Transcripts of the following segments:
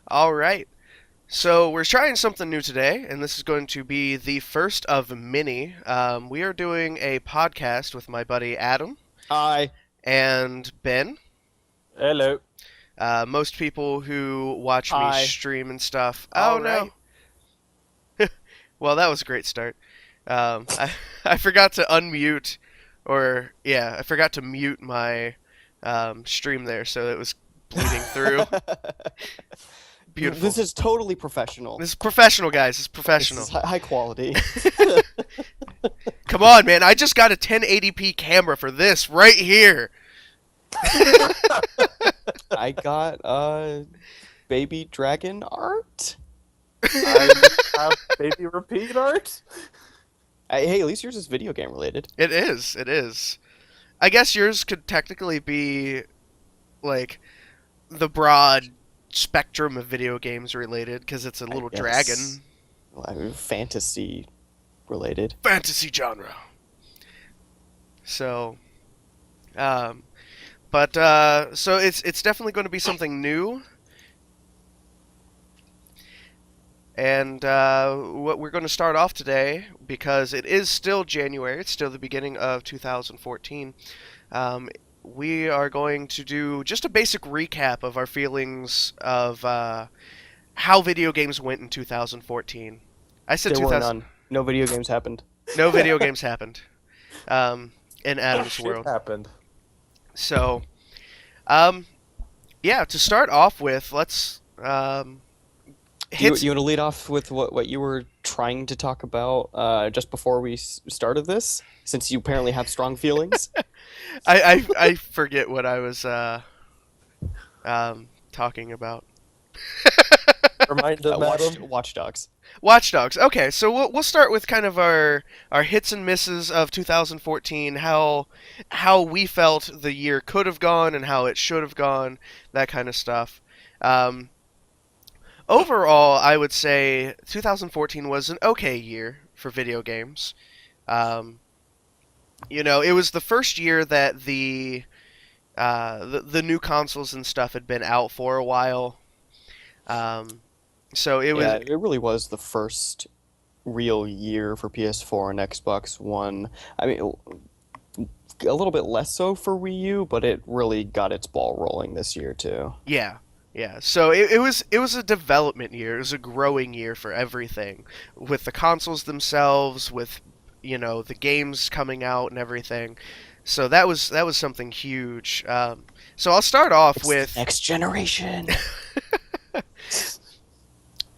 All right. So we're trying something new today, and this is going to be the first of many. We are doing a podcast with my buddy Adam Hi. and Ben. Hello. Most people who watch me Hi. stream and stuff. All Oh no. right. Well, that was a great start. I I forgot to unmute, or yeah, I forgot to mute my stream there, so it was bleeding through. Beautiful. This is totally professional. This is professional, guys. This is This is professional. high quality. Come on, man. I just got a 1080p camera for this right here. I got baby dragon art. I have baby repeat art. Hey, at least yours is video game related. It is. It is. I guess yours could technically be like the broad spectrum of video games related because it's a I little guess. dragon Well, I mean, fantasy related. fantasy genre. So, um, so it's definitely going to be something new. And what we're going to start off today, because it is still January, it's still the beginning of 2014. Um, we are going to do just a basic recap of our feelings of how video games went in 2014. I said There were 2000. none. No video games happened. No video games happened in Oh, Adam's shit world. happened. So, um, yeah, to start off with, let's You hits. you want to lead off with what you were trying to talk about just before we started this, since you apparently have strong feelings? I forget what I was talking about. Remind him, madam. Watch Dogs. Watch Dogs. Okay, so we'll start with kind of our hits and misses of 2014, how we felt the year could have gone and how it should have gone, that kind of stuff. Um, Overall, I would say 2014 was an okay year for video games. Um, it was the first year that the new consoles and stuff had been out for a while. Um, so it was Yeah, it really was the first real year for PS4 and Xbox One. I mean, a little bit less so for Wii U, but it really got its ball rolling this year too. yeah, yeah. So it was a development year. It was a growing year for everything, with the consoles themselves, with the games coming out and everything. So that was something huge. So I'll start off It's the with, next generation.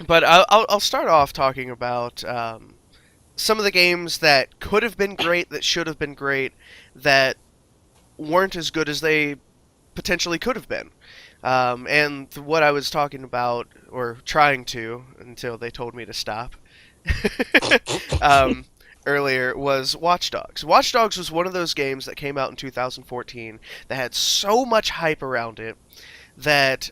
but I'll start off talking about some of the games that could have been great, that should have been great, that weren't as good as they potentially could have been. And what I was talking about, or trying to, until they told me to stop, um, earlier, was Watch Dogs. Watch Dogs was one of those games that came out in 2014 that had so much hype around it that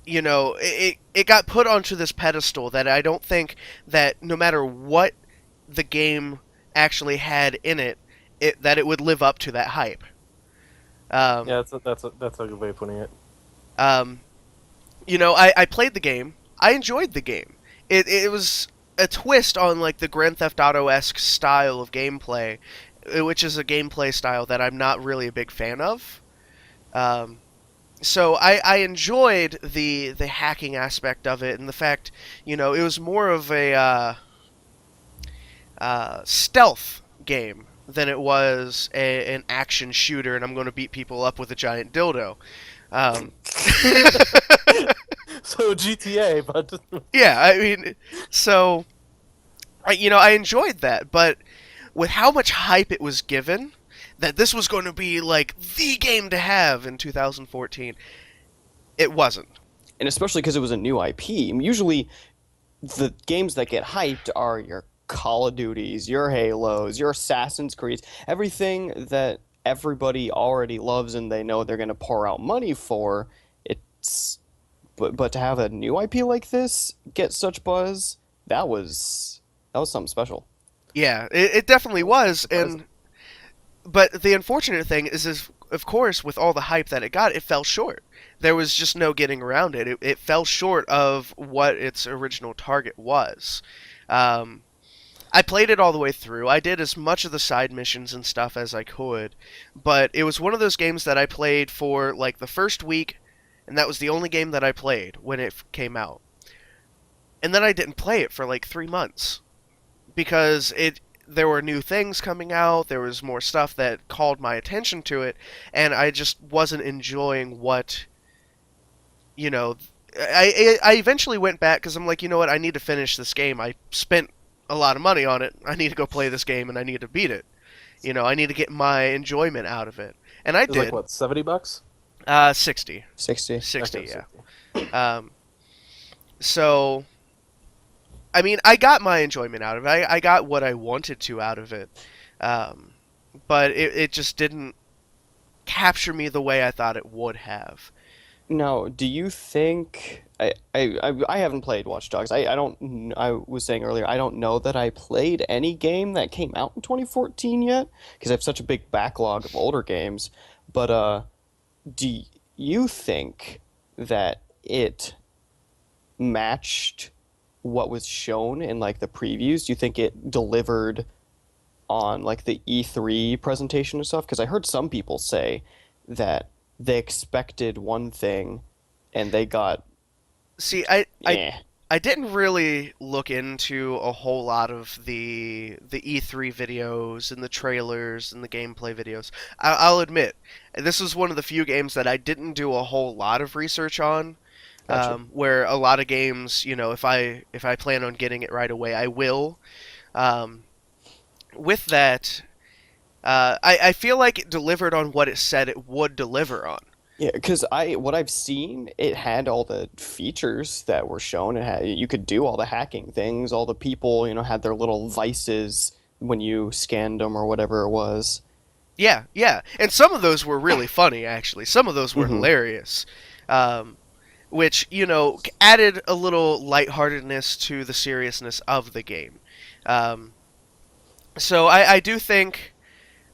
it got put onto this pedestal that I don't think that no matter what the game actually had in it, that it would live up to that hype. Um, Yeah, that's a good way of putting it. um, I played the game. I enjoyed the game. It was a twist on like the Grand Theft Auto-esque style of gameplay, which is a gameplay style that I'm not really a big fan of. Um, so I enjoyed the hacking aspect of it and the fact, it was more of a stealth game than it was an action shooter, and I'm going to beat people up with a giant dildo. Um, So GTA, but yeah, I mean, so I enjoyed that, but with how much hype it was given, that this was going to be like the game to have in 2014, it wasn't. And especially because it was a new IP. Usually, the games that get hyped are your Call of Duties, your Halos, your Assassin's Creeds, everything that everybody already loves and they know they're going to pour out money for. It's but to have a new IP like this get such buzz, that was something special. Yeah, it definitely was, surprising. and but the unfortunate thing is of course, with all the hype that it got, it fell short. There was just no getting around it. It fell short of what its original target was. Um, I played it all the way through. I did as much of the side missions and stuff as I could, but it was one of those games that I played for like the first week, and that was the only game that I played when it came out. And then I didn't play it for like 3 months because there were new things coming out, there was more stuff that called my attention to it, and I just wasn't enjoying what, you know, I eventually went back because I'm like, you know what, I need to finish this game. I spent a lot of money on it. I need to go play this game and I need to beat it. You know, I need to get my enjoyment out of it. And I It's did. like what, $70? 60. 60. 60, Okay, yeah. 60. So, I mean, I got my enjoyment out of it. I got what I wanted to out of it. But it just didn't capture me the way I thought it would have. Now, do you think I haven't played Watch Dogs. I don't I was saying earlier I don't know that I played any game that came out in 2014 yet because I have such a big backlog of older games. But do you think that it matched what was shown in like the previews? Do you think it delivered on like the E3 presentation and stuff? Because I heard some people say that they expected one thing and they got See, eh. I didn't really look into a whole lot of the E3 videos and the trailers and the gameplay videos. I'll admit, this was one of the few games that I didn't do a whole lot of research on. Gotcha. Where a lot of games, you know, if I plan on getting it right away, I will. With that, I feel like it delivered on what it said it would deliver on. Yeah, because what I've seen, it had all the features that were shown. It had, you could do all the hacking things. All the people, had their little vices when you scanned them or whatever it was. Yeah, yeah, and some of those were really funny. Actually, some of those were Mhm. hilarious, which added a little lightheartedness to the seriousness of the game. So I do think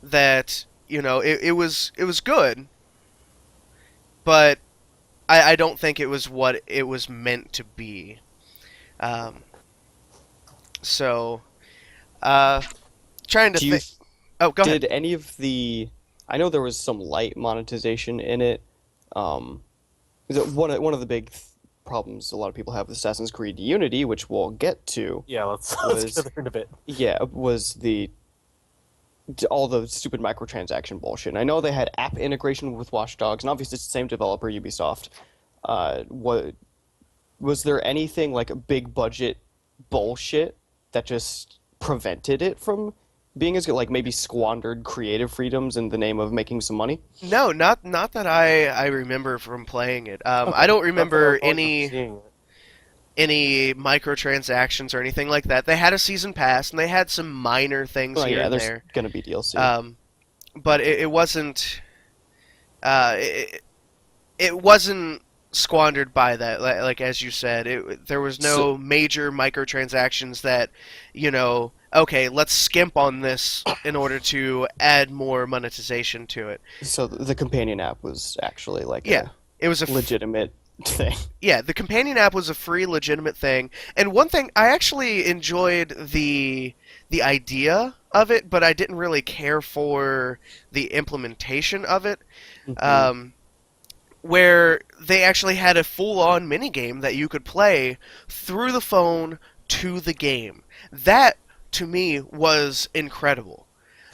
that it was good, but I don't think it was what it was meant to be. Um, so trying to Do you think. Oh, go ahead. Did any of the? I know there was some light monetization in it. Is it one of the big problems a lot of people have with Assassin's Creed Unity, which we'll get to. Yeah, let's Was get there in a bit. Yeah, was all the stupid microtransaction bullshit. And I know they had app integration with Watch Dogs, and obviously it's the same developer, Ubisoft. What was there anything like a big budget bullshit that just prevented it from being as good? Like maybe squandered creative freedoms in the name of making some money? No, not that I remember from playing it. Okay, I don't not that I remember recall any seeing it. microtransactions or anything like that. They had a season pass and they had some minor things Oh here yeah, and there's there, gonna be DLC. but it wasn't. It wasn't squandered by that. Like as you said, there was no So- major microtransactions that, okay, let's skimp on this in order to add more monetization to it. So the companion app was actually like Yeah, it was a legitimate thing. Yeah, the companion app was a free, legitimate thing. And one thing, I actually enjoyed the idea of it, but I didn't really care for the implementation of it. Where they actually had a full-on minigame that you could play through the phone to the game. That, to me, was incredible.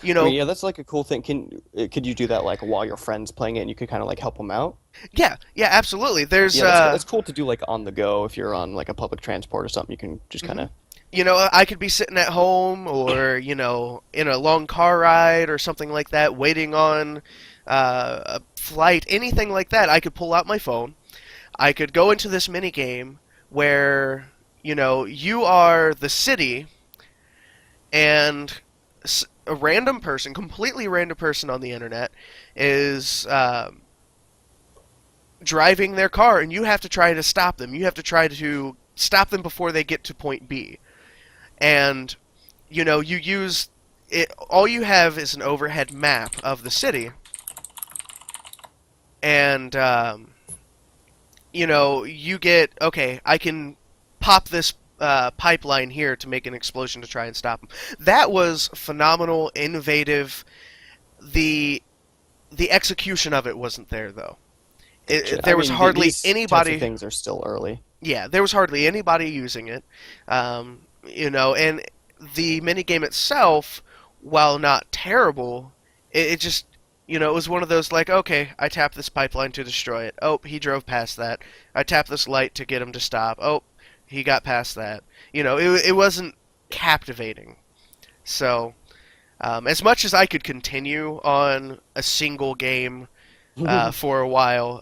I mean, yeah, that's like a cool thing. Could you do that like while your friend's playing it and you could kind of like help them out? Yeah, absolutely. There's Yeah, that's cool to do like on the go if you're on like a public transport or something. You can just kind of. I could be sitting at home or, in a long car ride or something like that, waiting on a flight, anything like that. I could pull out my phone. I could go into this mini game where, you are the city and a random person, completely random person on the internet is driving their car and you have to try to stop them. You have to try to stop them before they get to point B. And you use it, all you have is an overhead map of the city, and you get, okay, I can pop this pipeline here to make an explosion to try and stop them. That was phenomenal, innovative. The execution of it wasn't there though. There was hardly these types anybody. of things are still early. Yeah, there was hardly anybody using it. And the minigame itself, while not terrible, it just, it was one of those like, okay, I tapped this pipeline to destroy it. Oh, he drove past that. I tapped this light to get him to stop. Oh, he got past that. It wasn't captivating. So, as much as I could continue on a single game for a while,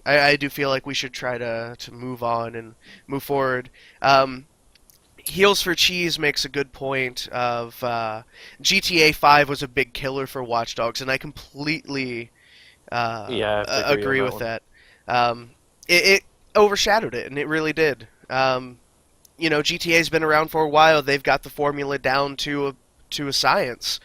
I do feel like we should try to move on and move forward. Heels for Cheese makes a good point of GTA 5 was a big killer for Watch Dogs, and I completely Yeah, I have to agree on with that. It overshadowed it, and it really did. GTA's been around for a while. They've got the formula down to a science,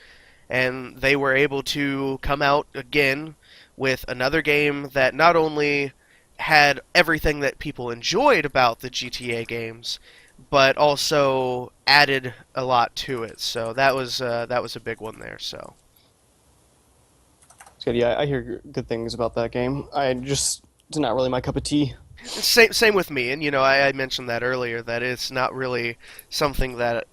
and they were able to come out again with another game that not only had everything that people enjoyed about the GTA games, but also added a lot to it. So that was a big one there. So It's good. Yeah, I hear good things about that game. It's not really my cup of tea. same with me. And I mentioned that earlier, that it's not really something that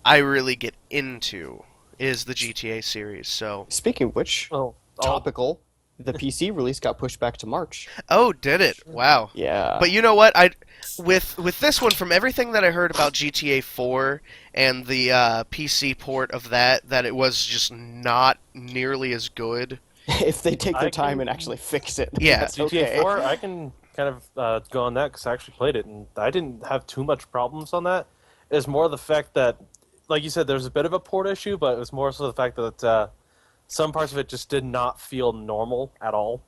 I really get into, is the GTA series. So Speaking of which, Oh, topical, the PC release got pushed back to March. did it? Wow. Yeah. But you know what? With this one, from everything that I heard about GTA 4 and the PC port of that it was just not nearly as good. if they take their I time can- and actually fix it, Yeah. that's GTA okay. 4, I can kind of go on that because I actually played it, and I didn't have too much problems on that. It's more the fact that, like you said, there's a bit of a port issue, but it was more so the fact that some parts of it just did not feel normal at all,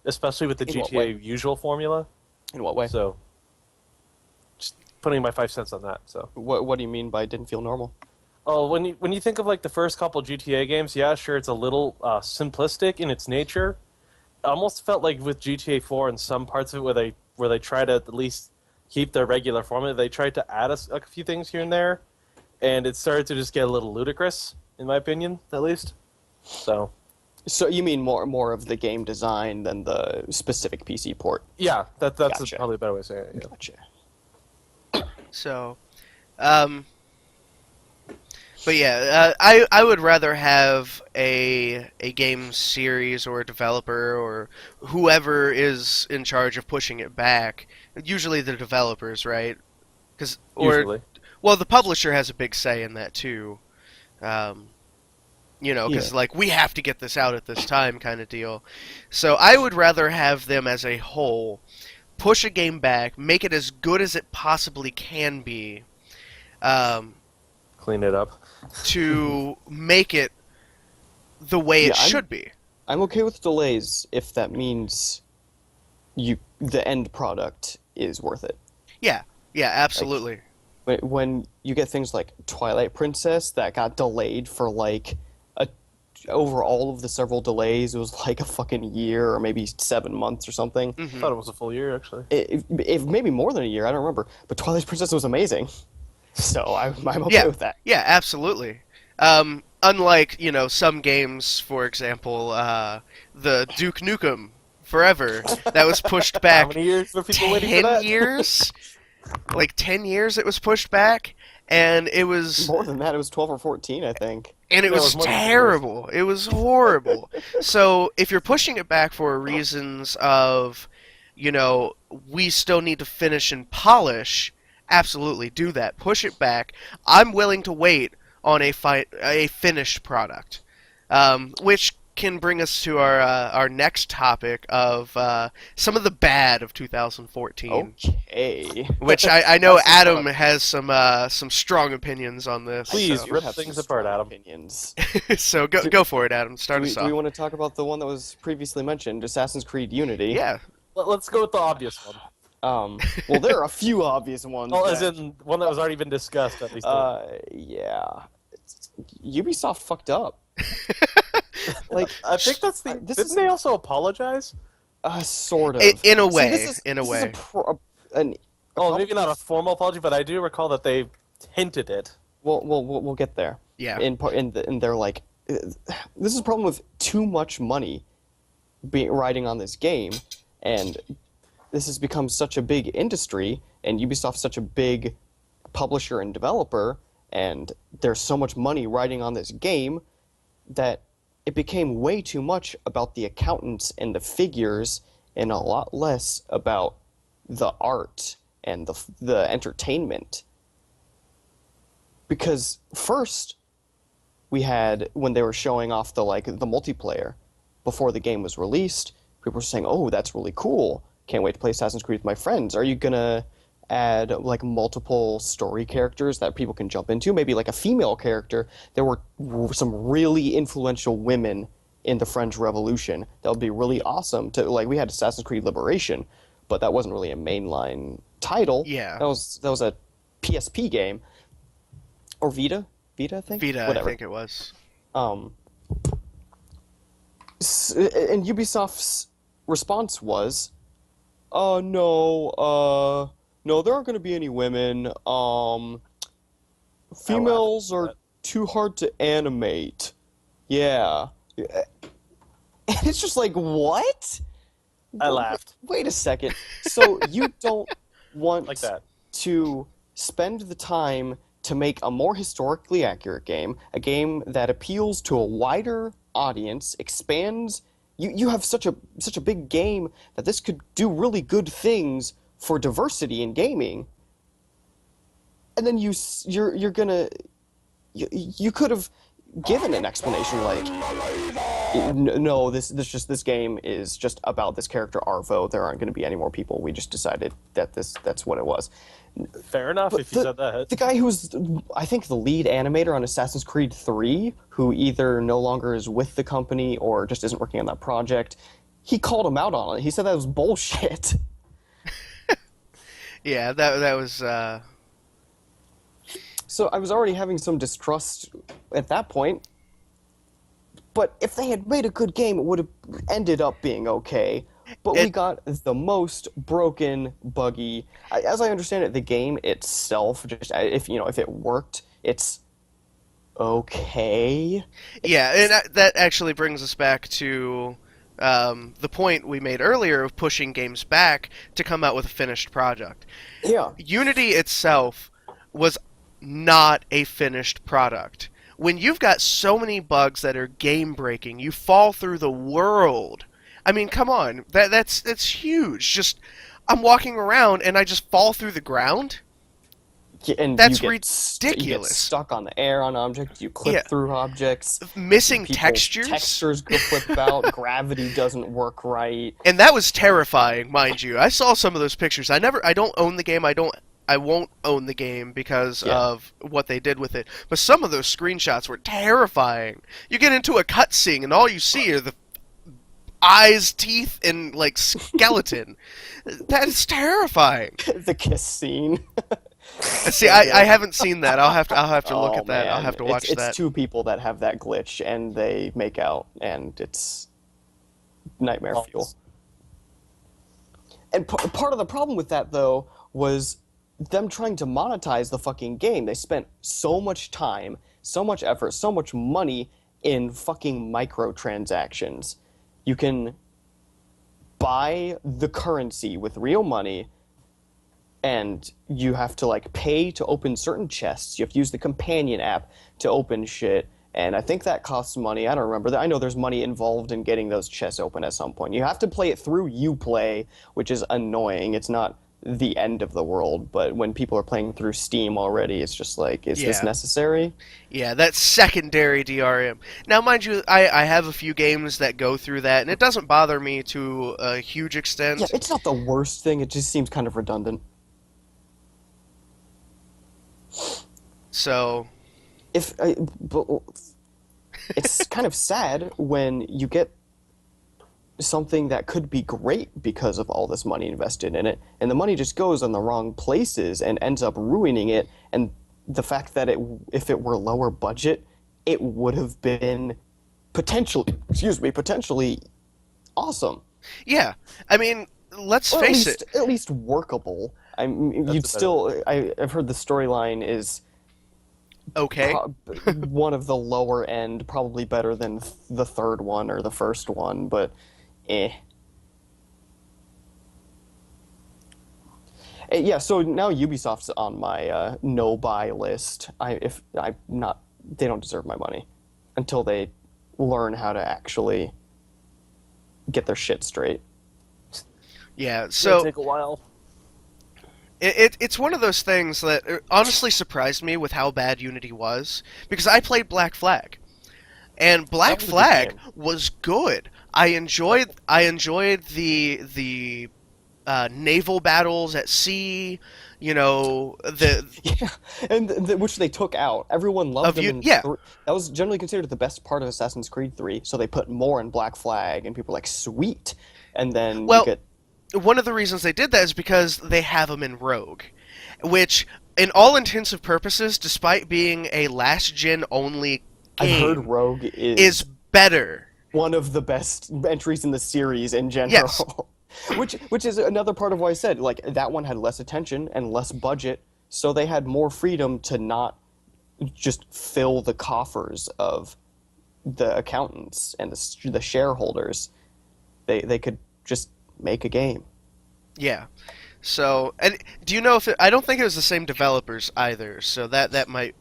especially with the In what GTA way? usual formula. In what way? So, just putting my 5 cents on that. So, What do you mean by didn't feel normal? oh, when you think of like the first couple GTA games, yeah, sure, it's a little simplistic in its nature. I almost felt like with GTA 4 and some parts of it where they try to at least keep their regular formula, they tried to add a few things here and there, and it started to just get a little ludicrous, in my opinion, at least. So, So you mean more of the game design than the specific PC port? yeah, that's Gotcha. probably a better way to say it. Yeah. Gotcha. So, but yeah, I would rather have a game series or a developer or whoever is in charge of pushing it back. Usually the developers, right? Usually. Well, the publisher has a big say in that too. Because Yeah. like, we have to get this out at this time, kind of deal. So I would rather have them as a whole push a game back, make it as good as it possibly can be, Clean it up. to make it the way it Yeah, I'm- should be. I'm okay with delays if that means the end product is worth it. Yeah, absolutely. When you get things like Twilight Princess that got delayed for over all of the several delays, it was like a fucking year or maybe 7 months or something. I thought it was a full year, actually. If maybe more than a year, I don't remember. But Twilight Princess was amazing, so I'm okay Yeah. with that. Yeah, absolutely. Unlike, some games, for example, the Duke Nukem Forever, that was pushed How back many years were people waiting for 10 that? years? Like 10 years it was pushed back, and it was More than that, it was 12 or 14, I think. and it Yeah, it was was more than 10 years. terrible. It was horrible. So if you're pushing it back for reasons of, we still need to finish and polish, absolutely do that. Push it back. I'm willing to wait on a finished product, which can bring us to our next topic of some of the bad of 2014. Okay. Which I know That's Adam fun. has some strong opinions on this. Please, so. rip have things some apart, strong Adam. Opinions. So go for it, Adam. Start us Do we off. want to talk about the one that was previously mentioned, Assassin's Creed Unity? Yeah. Let's go with the obvious one. Well, there are a few obvious ones. Well, as that- in one that was already been discussed, at least. yeah. Ubisoft fucked up. Like, I think that's the. this Didn't is- they also apologize? Sort of. In a See, way, this is in a this is way. an Oh, maybe not a formal apology, but I do recall that they hinted it. we'll get there. Yeah. In their like, this is a problem with too much money riding on this game, and this has become such a big industry, and Ubisoft's such a big publisher and developer, and there's so much money riding on this game that it became way too much about the accountants and the figures, and a lot less about the art and the entertainment. Because first, we had when they were showing off the multiplayer before the game was released, people were saying, "Oh, that's really cool! Can't wait to play Assassin's Creed with my friends." Are you gonna add like multiple story characters that people can jump into? Maybe like a female character. There were some really influential women in the French Revolution. That would be really awesome. To like, we had Assassin's Creed Liberation, but that wasn't really a mainline title. Yeah. That was a PSP game. Or Vita, I think. Vita, Whatever. I think it was. And Ubisoft's response was, no, there aren't going to be any women. Females are too hard to animate. Yeah." And it's just like, what? I laughed. Wait a second. So you don't want Like that. to spend the time to make a more historically accurate game, a game that appeals to a wider audience, expands. You have such a big game that this could do really good things for diversity in gaming. And then you're gonna you could have given an explanation like, no, this game is just about this character Arvo. There aren't going to be any more people. We just decided that that's what it was. Fair enough if you said that. The guy who was, I think, the lead animator on Assassin's Creed 3, who either no longer is with the company or just isn't working on that project, he called him out on it. He said that was bullshit. Yeah, that was. So I was already having some distrust at that point. But if they had made a good game, it would have ended up being okay. But we got the most broken, buggy. As I understand it, the game itself, just if it worked, it's okay. Yeah, and that actually brings us back to the point we made earlier of pushing games back to come out with a finished product. Yeah. Unity itself was not a finished product. When you've got so many bugs that are game breaking, you fall through the world. I mean, come on, that's huge. Just I'm walking around and I just fall through the ground. Yeah, and That's you ridiculous. You get stuck on the air on objects. You clip through objects. Missing People's textures. Textures go flip out. Gravity doesn't work right. And that was terrifying, mind you. I saw some of those pictures. I don't own the game. I won't own the game because of what they did with it. But some of those screenshots were terrifying. You get into a cutscene and all you see are the eyes, teeth, and like skeleton. That is terrifying. The kiss scene. See, I haven't seen that. I'll have to look at that. Man. I'll have to watch that. It's two people that have that glitch, and they make out, and it's nightmare fuel. And part of the problem with that, though, was them trying to monetize the fucking game. They spent so much time, so much effort, so much money in fucking microtransactions. You can buy the currency with real money, and you have to like pay to open certain chests. You have to use the companion app to open shit, and I think that costs money. I don't remember that. I know there's money involved in getting those chests open at some point. You have to play it through Uplay, which is annoying. It's not the end of the world, but when people are playing through Steam already, it's just like, is this necessary? Yeah, that's secondary DRM. Now, mind you, I have a few games that go through that, and it doesn't bother me to a huge extent. Yeah, it's not the worst thing. It just seems kind of redundant. So, but it's kind of sad when you get something that could be great because of all this money invested in it, and the money just goes in the wrong places and ends up ruining it. And the fact that if it were lower budget, it would have been potentially awesome. Yeah, I mean, let's or face it. at least workable. You'd That's a better word. still. I've heard the storyline is Okay. one of the lower end, probably better than the third one or the first one, but eh. Yeah, so now Ubisoft's on my no buy list. If I not, they don't deserve my money until they learn how to actually get their shit straight. Yeah. It'll So take a while. it's one of those things that honestly surprised me with how bad Unity was because I played Black Flag. And Black That was a good Flag game. was good. I enjoyed the naval battles at sea. You know the Yeah, and which they took out. Everyone loved of them you. in Yeah, that was generally considered the best part of Assassin's Creed 3, so they put more in Black Flag, and people were like, sweet. And then you well, get one of the reasons they did that is because they have them in Rogue, which, in all intensive purposes, despite being a last gen only I've heard game, Rogue is better. one of the best entries in the series in Yes. general. Which is another part of why I said like that one had less attention and less budget, so they had more freedom to not just fill the coffers of the accountants and the shareholders. They could just make a game. Yeah. So, and do you know if I don't think it was the same developers either. So that might.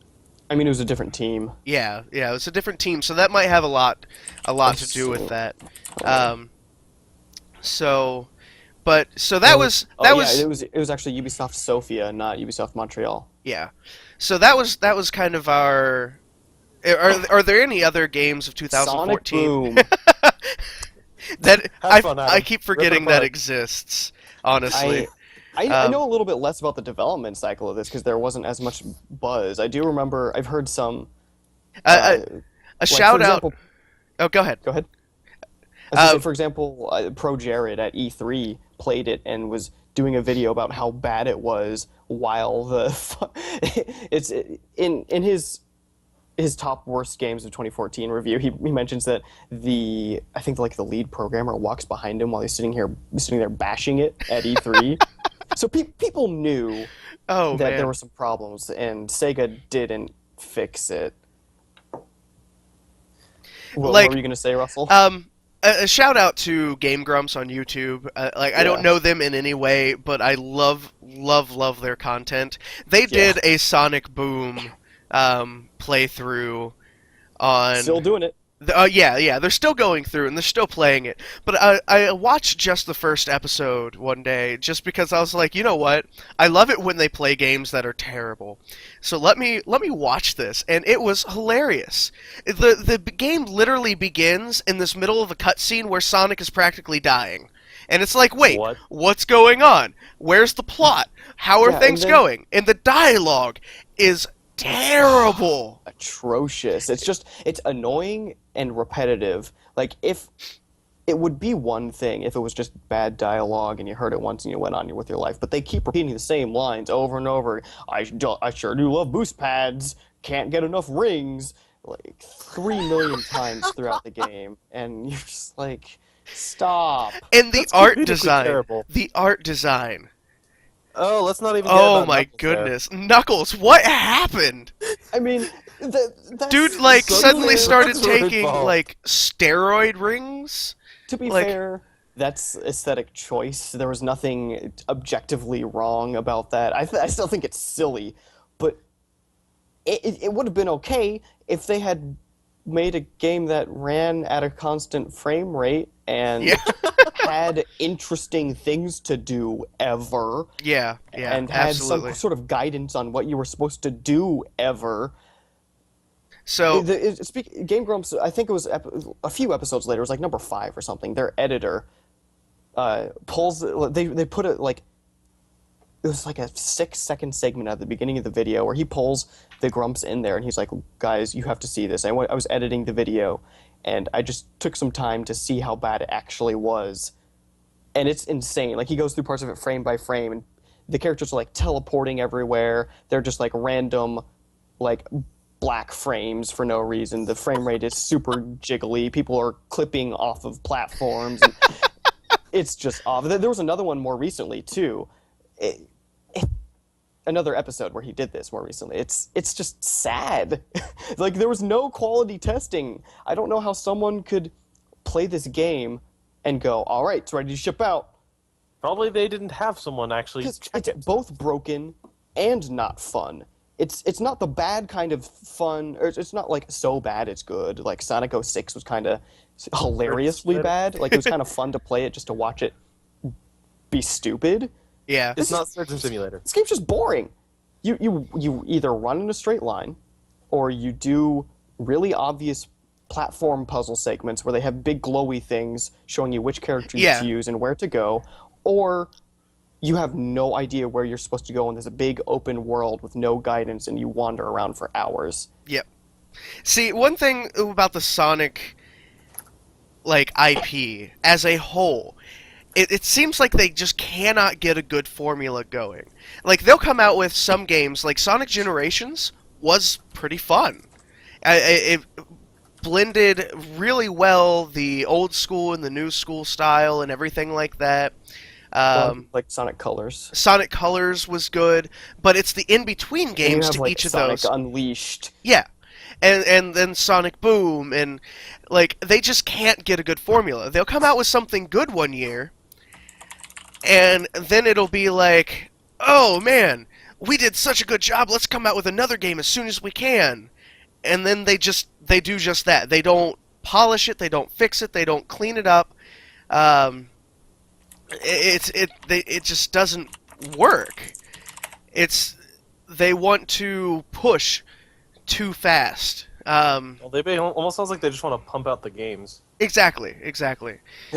I mean, it was a different team. Yeah, yeah, it's a different team, so that might have a lot to do with that. Um, so, but so that was Oh yeah, it was actually Ubisoft Sofia, not Ubisoft Montreal. yeah. So that was kind of our. Are there any other games of Sonic 2014 Boom. that Have fun, I Adam. keep Rip it forgetting that apart. exists? Honestly, I Um, know a little bit less about the development cycle of this because there wasn't as much buzz. I do remember I've heard some a like, for shout out. example, Oh, go ahead. go ahead. I was gonna Uh, say, for example, Pro Jared at E3 played it and was doing a video about how bad it was while it's in his top worst games of 2014 review. He mentions that I think like the lead programmer walks behind him while he's sitting there bashing it at E3. So people knew Oh that man. there were some problems, and Sega didn't fix it. What Like, were you gonna say, Russell? A shout out to Game Grumps on YouTube. Like I don't Yeah. know them in any way, but I love their content. They did a Sonic Boom playthrough on. Still doing it. Yeah, they're still going through and they're still playing it. But I watched just the first episode one day just because I was like, you know what? I love it when they play games that are terrible. So let me watch this, and it was hilarious. The game literally begins in this middle of a cutscene where Sonic is practically dying. And it's like, wait, What? what's going on? Where's the plot? How are Yeah, things and then- going? And the dialogue is terrible. Atrocious. It's annoying and repetitive. Like if it would be one thing if it was just bad dialogue and you heard it once and you went on with your life, but they keep repeating the same lines over and over. I sure do love boost pads. Can't get enough rings. Like 3 million times throughout the game, and you're just like, stop. And the That's art comedically design. terrible. The art design. Oh, let's not even. Get Oh about my Knuckles there. goodness. Knuckles, what happened? I mean, that's, Dude, like, suddenly started That's her taking, fault. like, steroid rings? To be like- fair, that's aesthetic choice. There was nothing objectively wrong about that. I still think it's silly, but it would have been okay if they had made a game that ran at a constant frame rate and Yeah. had interesting things to do ever, Yeah, and had absolutely. some sort of guidance on what you were supposed to do ever. So, Game Grumps, I think it was a few episodes later, it was like number 5 or something, their editor pulls, they put it like, it was like a 6-second segment at the beginning of the video where he pulls the Grumps in there and he's like, guys, you have to see this. I was editing the video and I just took some time to see how bad it actually was. And it's insane. Like, he goes through parts of it frame by frame and the characters are like teleporting everywhere. They're just like random, like, black frames for no reason. The frame rate is super jiggly. People are clipping off of platforms. And It's just off. There was another one more recently too. Another episode where he did this more recently. It's just sad. Like there was no quality testing. I don't know how someone could play this game and go, all right, it's ready to ship out. Probably they didn't have someone actually Because check it's it. both broken and not fun. It's not the bad kind of fun, or it's not like so bad it's good. Like Sonic 06 was kind of hilariously bad. Like it was kind of fun to play it just to watch it be stupid. Yeah. It's not Surgeon Simulator. This game's just boring. You either run in a straight line, or you do really obvious platform puzzle segments where they have big glowy things showing you which character Yeah. to use and where to go, or you have no idea where you're supposed to go and there's a big open world with no guidance and you wander around for hours. Yep. See, one thing about the Sonic, like, IP as a whole, it seems like they just cannot get a good formula going. Like, they'll come out with some games, like Sonic Generations was pretty fun. It blended really well the old school and the new school style and everything like that. Like Sonic Colors. Sonic Colors was good, but it's the in-between And you games have, to like, each of Sonic those. Unleashed. Yeah. And then Sonic Boom, and, like, they just can't get a good formula. They'll come out with something good one year, and then it'll be like, oh, man, we did such a good job, let's come out with another game as soon as we can. And then they do just that. They don't polish it, they don't fix it, they don't clean it up. It just doesn't work. They want to push too fast. Well, almost sounds like they just want to pump out the games. Exactly.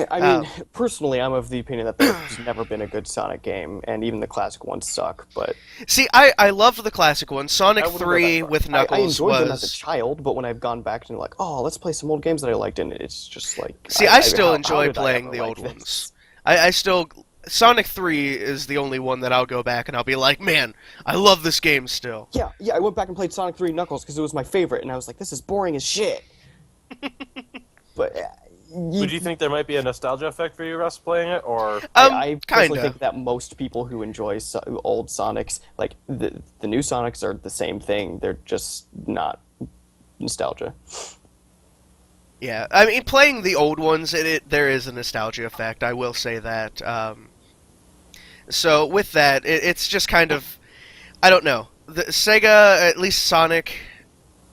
I mean, personally, I'm of the opinion that there's never been a good Sonic game, and even the classic ones suck, but See, I loved the classic one. Sonic I wouldn't go 3 that far. with I Knuckles enjoyed them as a was... child, but when I've gone back and like, oh, let's play some old games that I liked, and it's just like... See, I still how enjoy did I playing ever the like old this? ones. I still... Sonic 3 is the only one that I'll go back and I'll be like, man, I love this game still. Yeah, I went back and played Sonic 3 Knuckles because it was my favorite, and I was like, this is boring as shit. But... Would you think there might be a nostalgia effect for you, Russ, playing it, or I personally Kinda. think that most people who enjoy old Sonics, like the new Sonics, are the same thing. They're just not nostalgia. Yeah, I mean, playing the old ones, there is a nostalgia effect, I will say that. So, with that, it's just kind of... I don't know. The Sega, at least Sonic,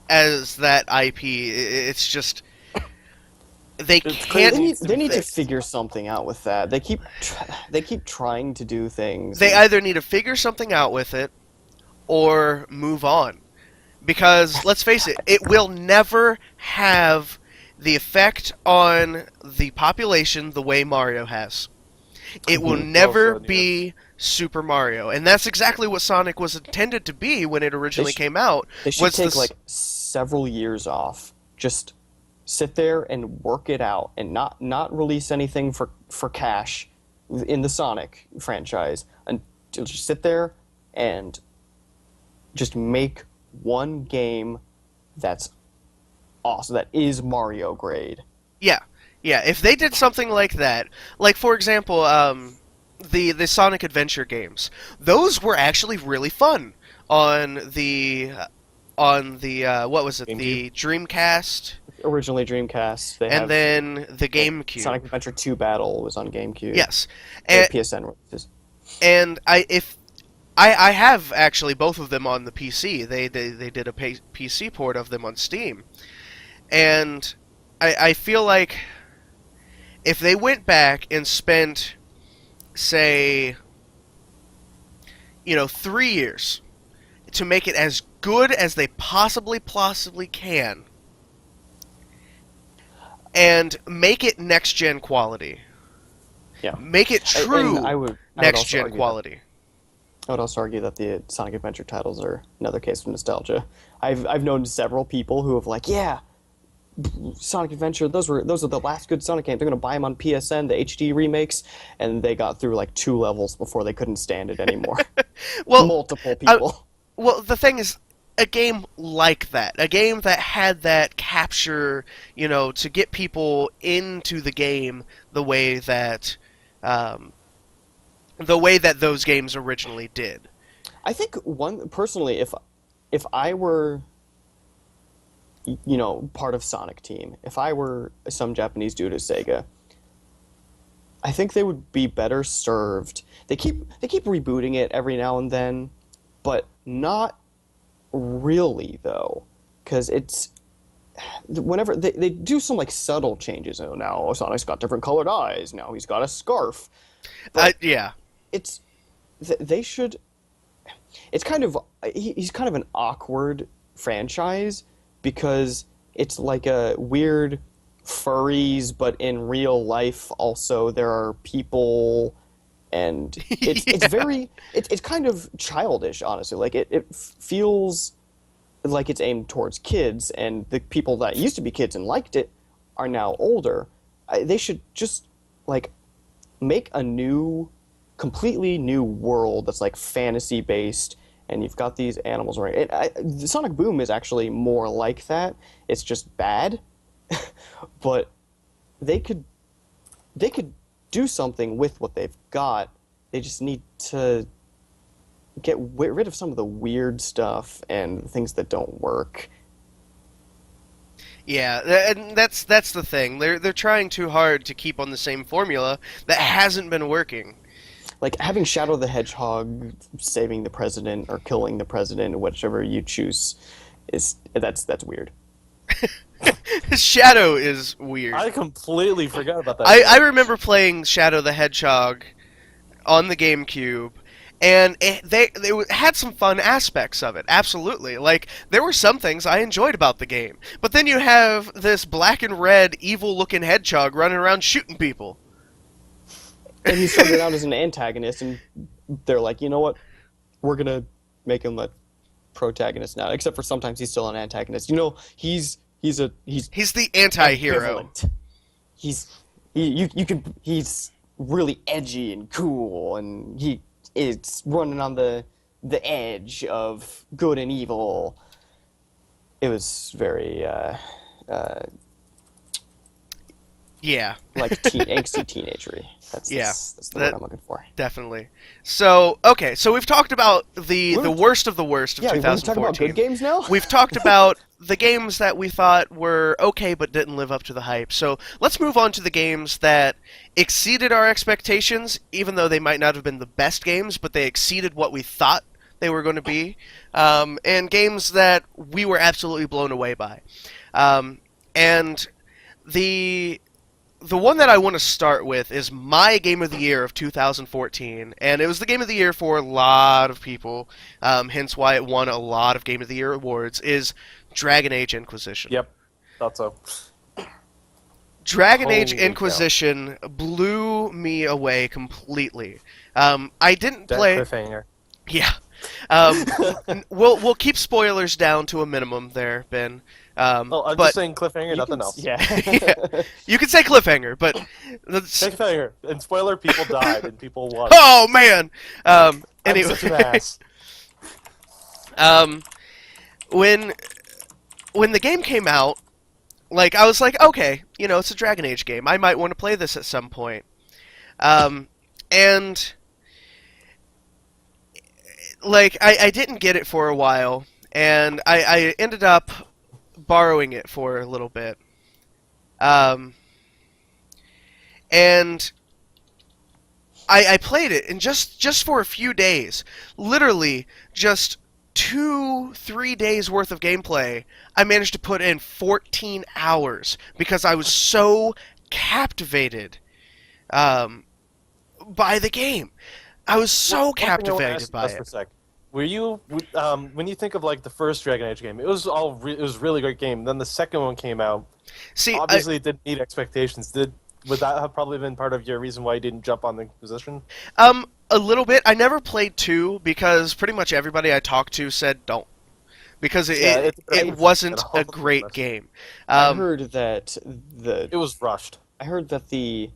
as that IP, it's just... They It's can't... crazy. They need to fix. figure something out with that. They keep trying to do things. They and- either need to figure something out with it, or move on. Because, let's face it, it will never have the effect on the population the way Mario has. It will never Well said, be Super Mario. And that's exactly what Sonic was intended to be when it originally sh- came out. They should was take this- like several years off. Just sit there and work it out, and not release anything for cash in the Sonic franchise. And just sit there and just make one game that's awesome, that is Mario grade. Yeah, if they did something like that, like for example, the Sonic Adventure games, those were actually really fun on the what was it, the Dreamcast, Originally Dreamcast, they and have then the GameCube. Sonic Adventure 2 Battle was on GameCube. Yes, Or and PSN releases. and I have actually both of them on the PC. They did a PC port of them on Steam, and I feel like if they went back and spent, say, 3 years to make it as good as they possibly can, and make it next gen quality, Yeah. make it true And I would next also gen argue quality. I would also argue that the Sonic Adventure titles are another case of nostalgia. I've known several people who have like, yeah, Sonic Adventure, those are the last good Sonic games. They're gonna buy them on PSN, the HD remakes, and they got through like 2 levels before they couldn't stand it anymore. Well, Multiple people. Well, the thing is, a game like that, a game that had that capture, to get people into the game the way that the way that those games originally did. I think personally, if I were, part of Sonic Team, if I were some Japanese dude at Sega, I think they would be better served. They keep rebooting it every now and then, but not really though, because it's whenever they do some like subtle changes. Oh, now Sonic's got different colored eyes. Now he's got a scarf. Yeah. It's they should. It's kind of he's kind of an awkward franchise because it's like a weird furries, but in real life also there are people, and it's very it's kind of childish, honestly. Like it feels like it's aimed towards kids, and the people that used to be kids and liked it are now older. They should just like make a completely new world that's like fantasy based, and you've got these animals running. The Sonic Boom is actually more like that. It's just bad, but they could do something with what they've got. They just need to get rid of some of the weird stuff and things that don't work. Yeah, and that's the thing. They're trying too hard to keep on the same formula that hasn't been working. Like having Shadow the Hedgehog saving the president or killing the president, whichever you choose, that's weird. Shadow is weird. I completely forgot about that. I remember playing Shadow the Hedgehog on the GameCube, and they had some fun aspects of it, absolutely. Like, there were some things I enjoyed about the game. But then you have this black and red, evil-looking hedgehog running around shooting people. And he started out as an antagonist, and they're like, you know what? We're going to make him a protagonist now, except for sometimes he's still an antagonist. He's the anti-hero. He's really edgy and cool, and he is running on the edge of good and evil. It was very yeah, like angsty teenagery. That's the word I'm looking for. Definitely. So we've talked about the worst of the worst of 2014. Yeah, we're talking about good games now. We've talked about the games that we thought were okay but didn't live up to the hype. So let's move on to the games that exceeded our expectations, even though they might not have been the best games, but they exceeded what we thought they were going to be, and games that we were absolutely blown away by. And the one that I want to start with is my Game of the Year of 2014, and it was the Game of the Year for a lot of people, hence why it won a lot of Game of the Year awards, is Dragon Age Inquisition. Yep, thought so. Dragon Age Holy Inquisition blew me away completely. I didn't That play... cliffhanger. Yeah. We'll keep spoilers down to a minimum there, Ben. I'm but just saying cliffhanger, nothing else. Yeah. yeah, you can say cliffhanger, but Cliffhanger. And spoiler, people died and people won. oh man. Anyway. I'm such an ass. When the game came out, like I was like, okay, it's a Dragon Age game. I might want to play this at some point. And like I didn't get it for a while, and I ended up borrowing it for a little bit. And I played it, and just for a few days, literally just 2-3 days worth of gameplay, I managed to put in 14 hours because I was so captivated by the game. I was so captivated by it. For a sec. Were you when you think of like the first Dragon Age game? It was it was a really great game. Then the second one came out. See, obviously it didn't meet expectations. Would that have probably been part of your reason why you didn't jump on the Inquisition? A little bit. I never played 2 because pretty much everybody I talked to said don't. Because it wasn't a great game. I heard that it was rushed. I heard that the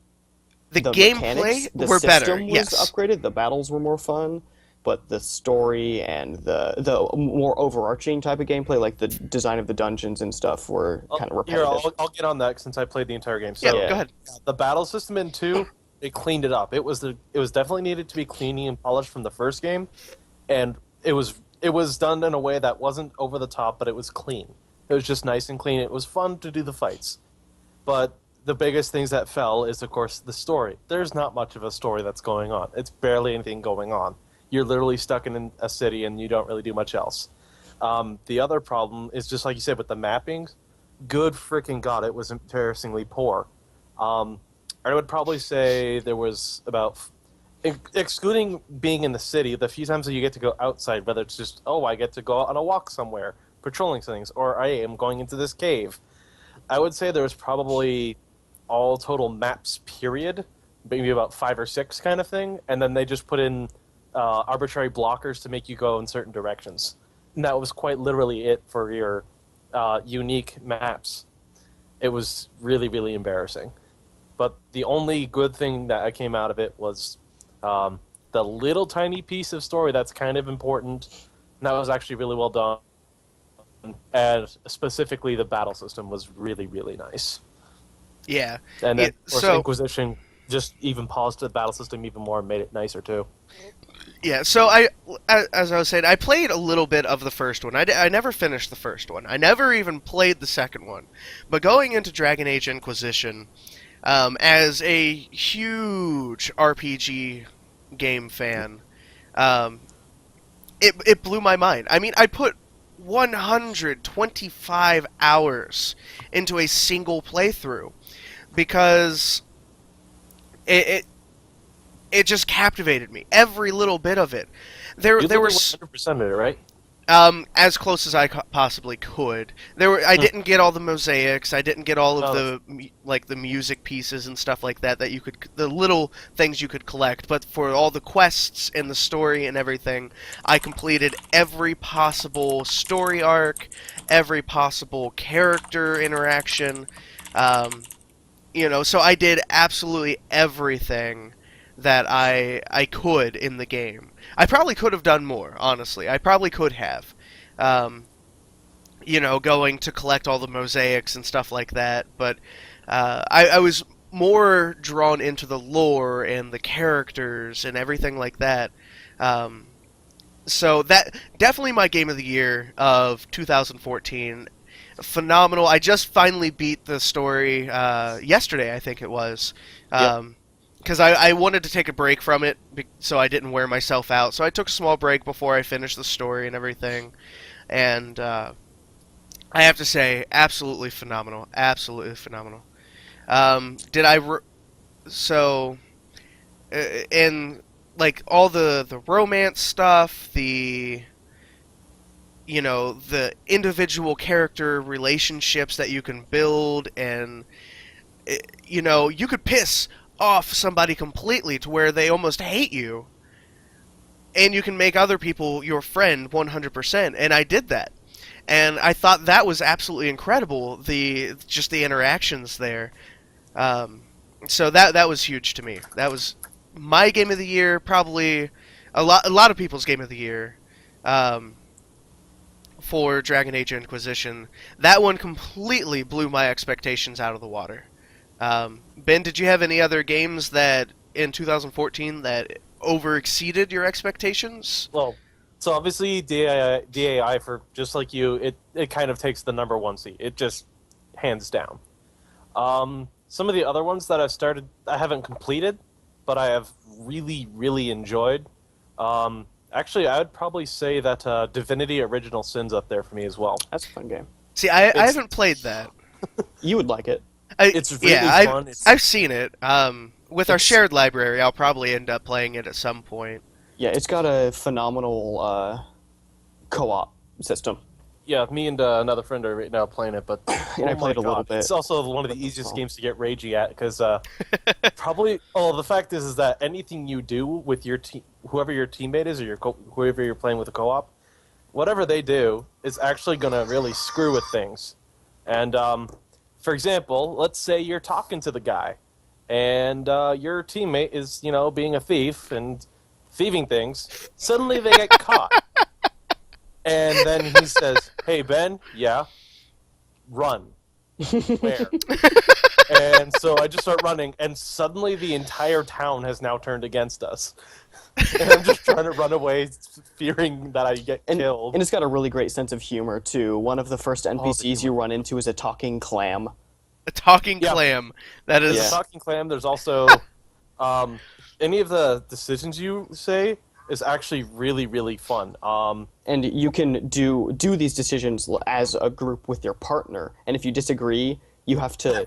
gameplay the were better. system was Yes. upgraded. The battles were more fun, but the story and the more overarching type of gameplay, like the design of the dungeons and stuff, were kind of repetitive. Here, I'll get on that since I played the entire game. So, Yeah, go ahead. The battle system in 2 it cleaned it up. It was definitely needed to be cleaning and polished from the first game, and it was done in a way that wasn't over the top, but it was clean. It was just nice and clean. It was fun to do the fights. But the biggest things that fell is, of course, the story. There's not much of a story that's going on. It's barely anything going on. You're literally stuck in a city and you don't really do much else. The other problem is, just like you said, with the mappings. Good freaking God, it was embarrassingly poor. I would probably say there was about, excluding being in the city, the few times that you get to go outside, whether it's just, oh, I get to go on a walk somewhere, patrolling things, or I am going into this cave. I would say there was probably all total maps, period, maybe about 5 or 6 kind of thing, and then they just put in arbitrary blockers to make you go in certain directions. And that was quite literally it for your unique maps. It was really, really embarrassing. But the only good thing that came out of it was the little tiny piece of story that's kind of important. And that was actually really well done. And specifically, the battle system was really, really nice. Yeah. And then, Yeah, of course, so Inquisition just even polished the battle system even more and made it nicer, too. yeah, so as I was saying, I played a little bit of the first one. I never finished the first one. I never even played the second one. But going into Dragon Age Inquisition, as a huge RPG game fan, it blew my mind. I mean, I put 125 hours into a single playthrough because it just captivated me. Every little bit of it. There You were 100% of it, right? as close as I possibly could. I didn't get all the mosaics. I didn't get all of the music pieces and stuff like that the little things you could collect. But for all the quests and the story and everything, I completed every possible story arc, every possible character interaction. So I did absolutely everything that I could in the game. I probably could have done more, honestly. I probably could have. Going to collect all the mosaics and stuff like that. But I was more drawn into the lore and the characters and everything like that. So that definitely my game of the year of 2014. Phenomenal. I just finally beat the story yesterday, I think it was. Because I wanted to take a break from it, so I didn't wear myself out. So I took a small break before I finished the story and everything. And I have to say, absolutely phenomenal. Absolutely phenomenal. In all the romance stuff, the individual character relationships that you can build, and you could piss off somebody completely to where they almost hate you, and you can make other people your friend 100%, and I did that, and I thought that was absolutely incredible, the interactions there. So that was huge to me. That was my game of the year, probably a lot of people's game of the year, for Dragon Age Inquisition. That one completely blew my expectations out of the water. Ben, did you have any other games that in 2014 that over-exceeded your expectations? Well, so obviously DAI for just like you, it kind of takes the number one seat. It just hands down. Some of the other ones that I haven't completed, but I have really, really enjoyed. Actually, I would probably say that Divinity Original Sin's up there for me as well. That's a fun game. See, I haven't played that. You would like it. It's really fun. I've seen it. With our shared library, I'll probably end up playing it at some point. Yeah, it's got a phenomenal co-op system. Yeah, me and another friend are right now playing it, but And I played a little bit. It's also one of the easiest games to get ragey at because the fact is that anything you do with your team, whoever your teammate is, or whoever you're playing with a co-op, whatever they do is actually going to really screw with things. And for example, let's say you're talking to the guy, and your teammate is, being a thief and thieving things. Suddenly they get caught. And then he says, "Hey, Ben, yeah, run." Where? And so I just start running, and suddenly the entire town has now turned against us. And I'm just trying to run away, fearing that I get killed. And it's got a really great sense of humor too. One of the first NPCs you run into is a talking clam. A talking Yeah. clam. That is. There's a talking clam. There's also any of the decisions you say is actually really, really fun. And you can do these decisions as a group with your partner. And if you disagree, you have to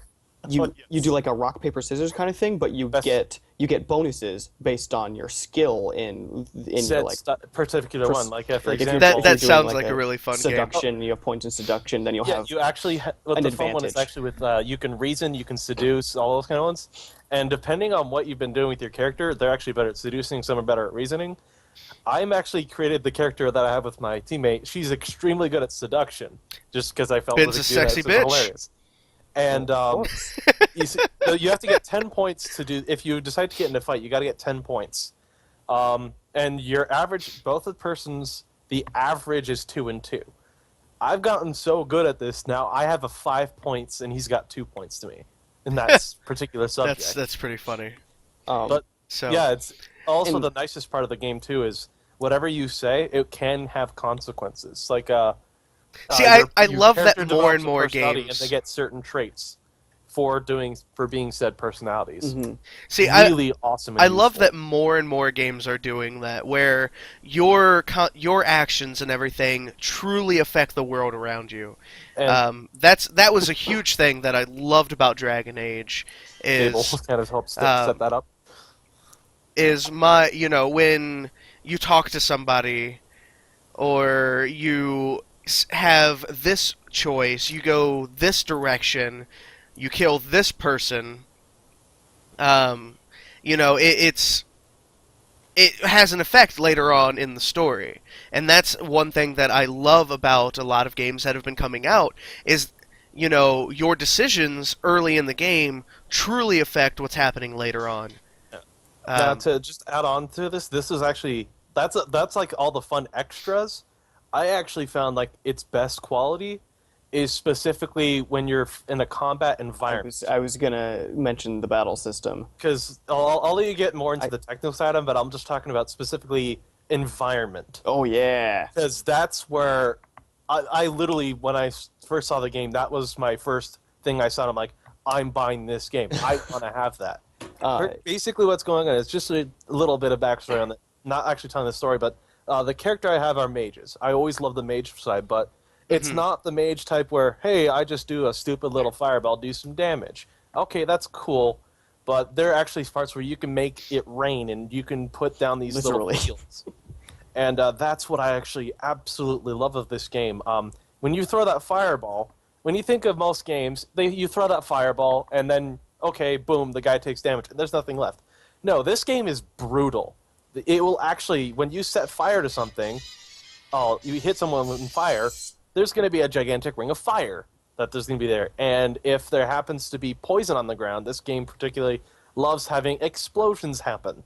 you do like a rock paper scissors kind of thing, but you get bonuses based on your skill in your like particular one. Like for like if you're- example, That if you're doing, sounds like a really fun game. seduction. You have points in seduction, then you'll yeah, have you actually what an the fun one is advantage. actually with you can reason, you can seduce, all those kind of ones. And depending on what you've been doing with your character, they're actually better at seducing. Some are better at reasoning. I'm actually created the character that I have with my teammate. She's extremely good at seduction, just because I felt Ben's as a dude, sexy it's bitch. hilarious. And so you have to get 10 points to do. If you decide to get in a fight, you got to get 10 points. And your average, both the persons, the average is 2 and 2. I've gotten so good at this now. I have a 5 points, and he's got 2 points to me in that particular subject. That's pretty funny. But So yeah, it's also And- the nicest part of the game too is whatever you say, it can have consequences. Like See, your I love that character more and develops a more personality, games. and they get certain traits for being said personalities. Mhm. see, Really awesome. And I love useful. that more and more games are doing that, where your actions and everything truly affect the world around you. And That was a huge thing that I loved about Dragon Age. Fable Is kind of helps set that up. when you talk to somebody, or you have this choice, you go this direction, you kill this person. It has an effect later on in the story, and that's one thing that I love about a lot of games that have been coming out is, your decisions early in the game truly affect what's happening later on. Now to just add on to this, this is actually that's like all the fun extras. I actually found like its best quality is specifically when you're in a combat environment. I was gonna mention the battle system. Because I'll let you get more into the technical side of it, but I'm just talking about specifically environment. Oh yeah. Because that's where I literally, when I first saw the game, that was my first thing I saw. I'm like, I'm buying this game. I want to have that. Basically, what's going on is just a little bit of backstory on it. Not actually telling the story, but the character I have are mages. I always love the mage side, but it's not the mage type where, hey, I just do a stupid little fireball, do some damage. Okay, that's cool, but there are actually parts where you can make it rain and you can put down these Literally. little fields. And that's what I actually absolutely love of this game. When you throw that fireball, when you think of most games, you throw that fireball and then, okay, boom, the guy takes damage and there's nothing left. No, this game is brutal. It will actually, when you set fire to something, you hit someone with fire, there's going to be a gigantic ring of fire that's going to be there. And if there happens to be poison on the ground, this game particularly loves having explosions happen.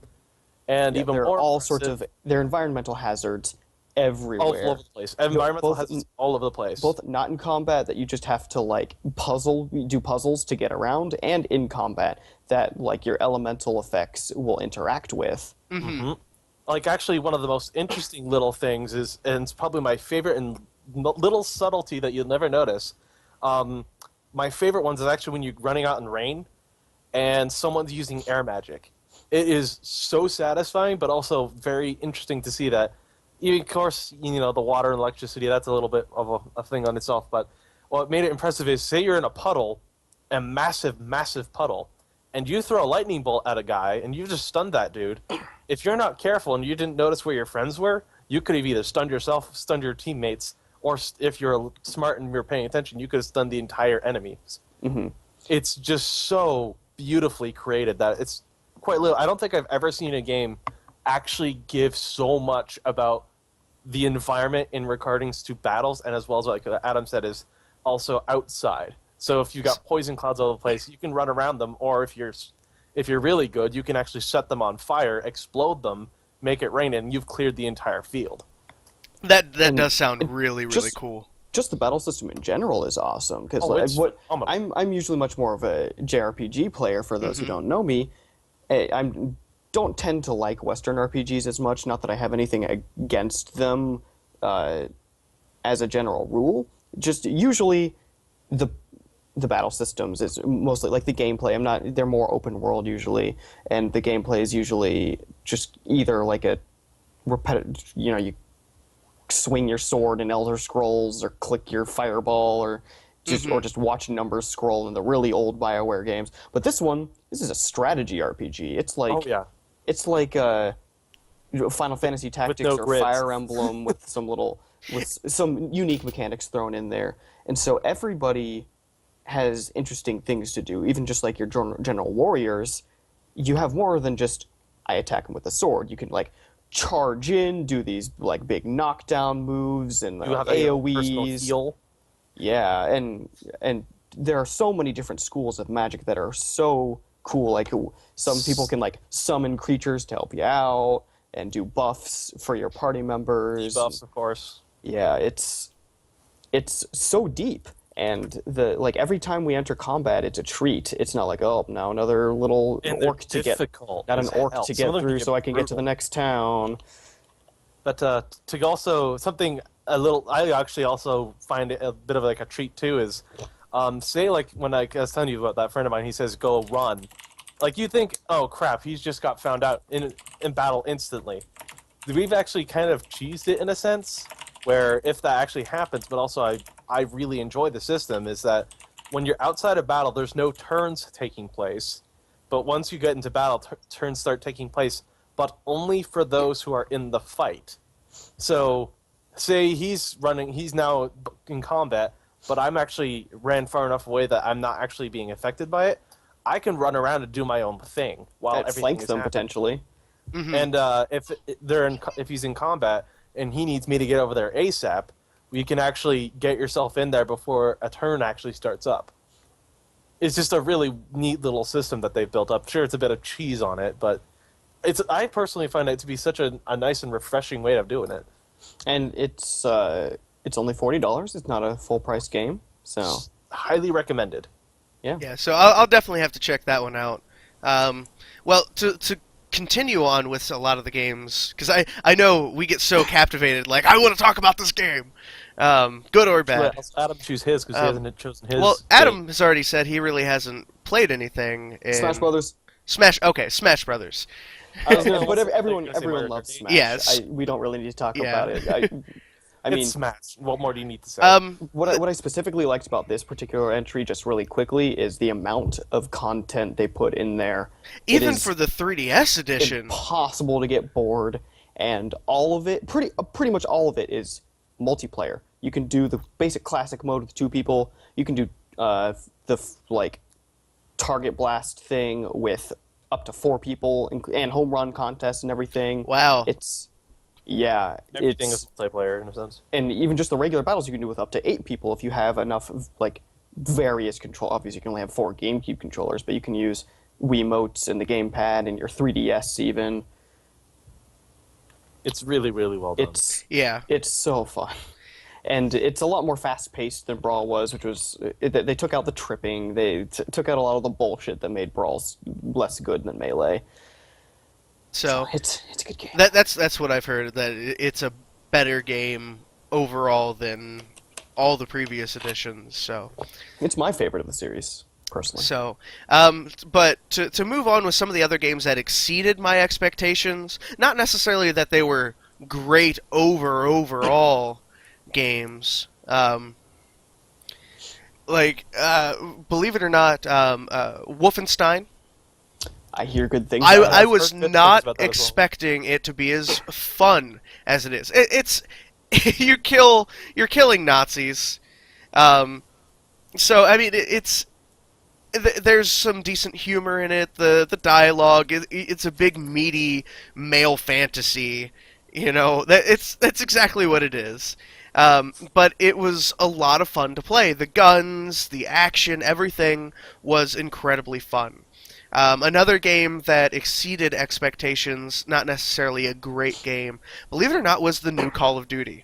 And Yeah, even there more are all impressive, sorts of there are environmental hazards everywhere. all over the place. Environmental both hazards all over the place. Both not in combat that you just have to like do puzzles to get around, and in combat that like your elemental effects will interact with. Like actually one of the most interesting little things is, and it's probably my favorite and little subtlety that you'll never notice. My favorite ones is actually when you're running out in rain and someone's using air magic. It is so satisfying, but also very interesting to see that. Of course, the water and electricity, that's a little bit of a thing on itself, but what made it impressive is, say you're in a puddle, a massive, massive puddle, and you throw a lightning bolt at a guy, and you just stunned that dude. If you're not careful and you didn't notice where your friends were, you could have either stunned yourself, stunned your teammates, or if you're smart and you're paying attention, you could have stunned the entire enemies. It's just so beautifully created that it's quite little. I don't think I've ever seen a game actually give so much about the environment in regards to battles, and as well as like Adam said, is also outside. So if you got poison clouds all over the place, you can run around them, or if you're really good, you can actually set them on fire, explode them, make it rain, and you've cleared the entire field. That does sound really, really just- cool. just the battle system in general is awesome because Oh, it's phenomenal. I'm usually much more of a JRPG player. For those who don't know me, I'm don't tend to like Western RPGs as much. Not that I have anything against them as a general rule. Just usually the battle systems is mostly like the gameplay. They're more open world usually, and the gameplay is usually just either like a repetitive. You swing your sword in Elder Scrolls or click your fireball or just watch numbers scroll in the really old BioWare games. But this is a strategy RPG. It's like Oh yeah. it's like Final Fantasy Tactics no or grids. Fire Emblem with some unique mechanics thrown in there. And so everybody has interesting things to do. Even just like your general warriors, you have more than just I attack them with a sword. You can like charge in, do these like big knockdown moves and You have a personal AoEs. heal. Yeah, and there are so many different schools of magic that are so cool. Like some people can like summon creatures to help you out and do buffs for your party members. Buffs, of course. Yeah, it's so deep. And every time we enter combat, it's a treat. It's not like, oh, now another little And they're orc to get, difficult not an as orc hell. to Some get of them can through, get so I can get to the brutal. next town. But to also something a little, I actually also find it a bit of like a treat too. Is say like when I was telling you about that friend of mine, he says go run. Like you think, oh crap, he's just got found out in battle instantly. We've actually kind of cheesed it in a sense, where if that actually happens, but also I really enjoy the system is that when you're outside of battle, there's no turns taking place, but once you get into battle, turns start taking place, but only for those who are in the fight. So, say he's now in combat, but I'm actually ran far enough away that I'm not actually being affected by it. I can run around and do my own thing while That everything flank is them happening. potentially. And if he's in combat and he needs me to get over there ASAP, you can actually get yourself in there before a turn actually starts up. It's just a really neat little system that they've built up. Sure, it's a bit of cheese on it, but I personally find it to be such a nice and refreshing way of doing it. And it's only $40. It's not a full price game, so Highly recommended. Yeah, so I'll definitely have to check that one out. Well, to continue on with a lot of the games, because I know we get so captivated, like, I want to talk about this game, good or bad. Let Adam choose his because he hasn't chosen his. Well, game. Adam has already said he really hasn't played anything in... Smash Brothers. Smash Brothers. But everyone Gonna say Mario loves Kart. Smash. Yes. We don't really need to talk Yeah. about it. I mean, It's Smash. What more do you need to say? what I specifically liked about this particular entry, just really quickly, is the amount of content they put in there. It even is for the 3DS edition. impossible to get bored, and all of it, pretty much all of it, is multiplayer. You can do the basic classic mode with 2 people. You can do like target blast thing with up to 4 people, and home run contests and everything. Wow. Everything is multiplayer in a sense. And even just the regular battles you can do with up to 8 people if you have enough of like various control. Obviously, you can only have 4 GameCube controllers, but you can use Wiimotes and the gamepad and your 3DS even. It's really, really well done. Yeah. It's so fun, and it's a lot more fast paced than Brawl was, which was they took out the tripping. They took out a lot of the bullshit that made Brawls less good than Melee. So It's a good game. that's what I've heard, that it's a better game overall than all the previous editions. So It's my favorite of the series, personally. but to move on with some of the other games that exceeded my expectations, not necessarily that they were great overall games. Believe it or not, Wolfenstein. I hear good things. about it. I I've was heard good things not about that as well. expecting it to be as fun as it is. It's you're killing Nazis. So I mean, there's some decent humor in it. The dialogue, it's a big meaty male fantasy. You know, that's exactly what it is. But it was a lot of fun to play. The guns, the action, everything was incredibly fun. Another game that exceeded expectations, not necessarily a great game, believe it or not, was the new Call of Duty.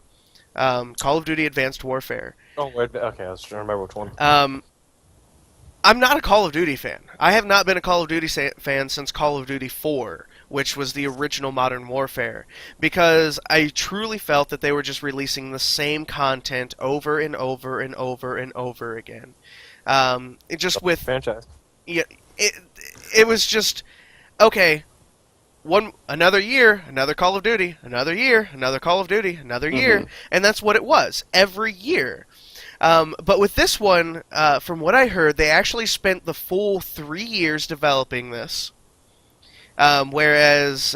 Call of Duty Advanced Warfare. Oh, okay. I was trying to remember which one. I'm not a Call of Duty fan. I have not been a Call of Duty fan since Call of Duty 4, which was the original Modern Warfare, because I truly felt that they were just releasing the same content over and over and over and over again. It just with Franchise. yeah, it was just okay. Another year, another Call of Duty, another year, another Call of Duty, another year, and that's what it was every year. But with this one, from what I heard, they actually spent the full 3 years developing this, whereas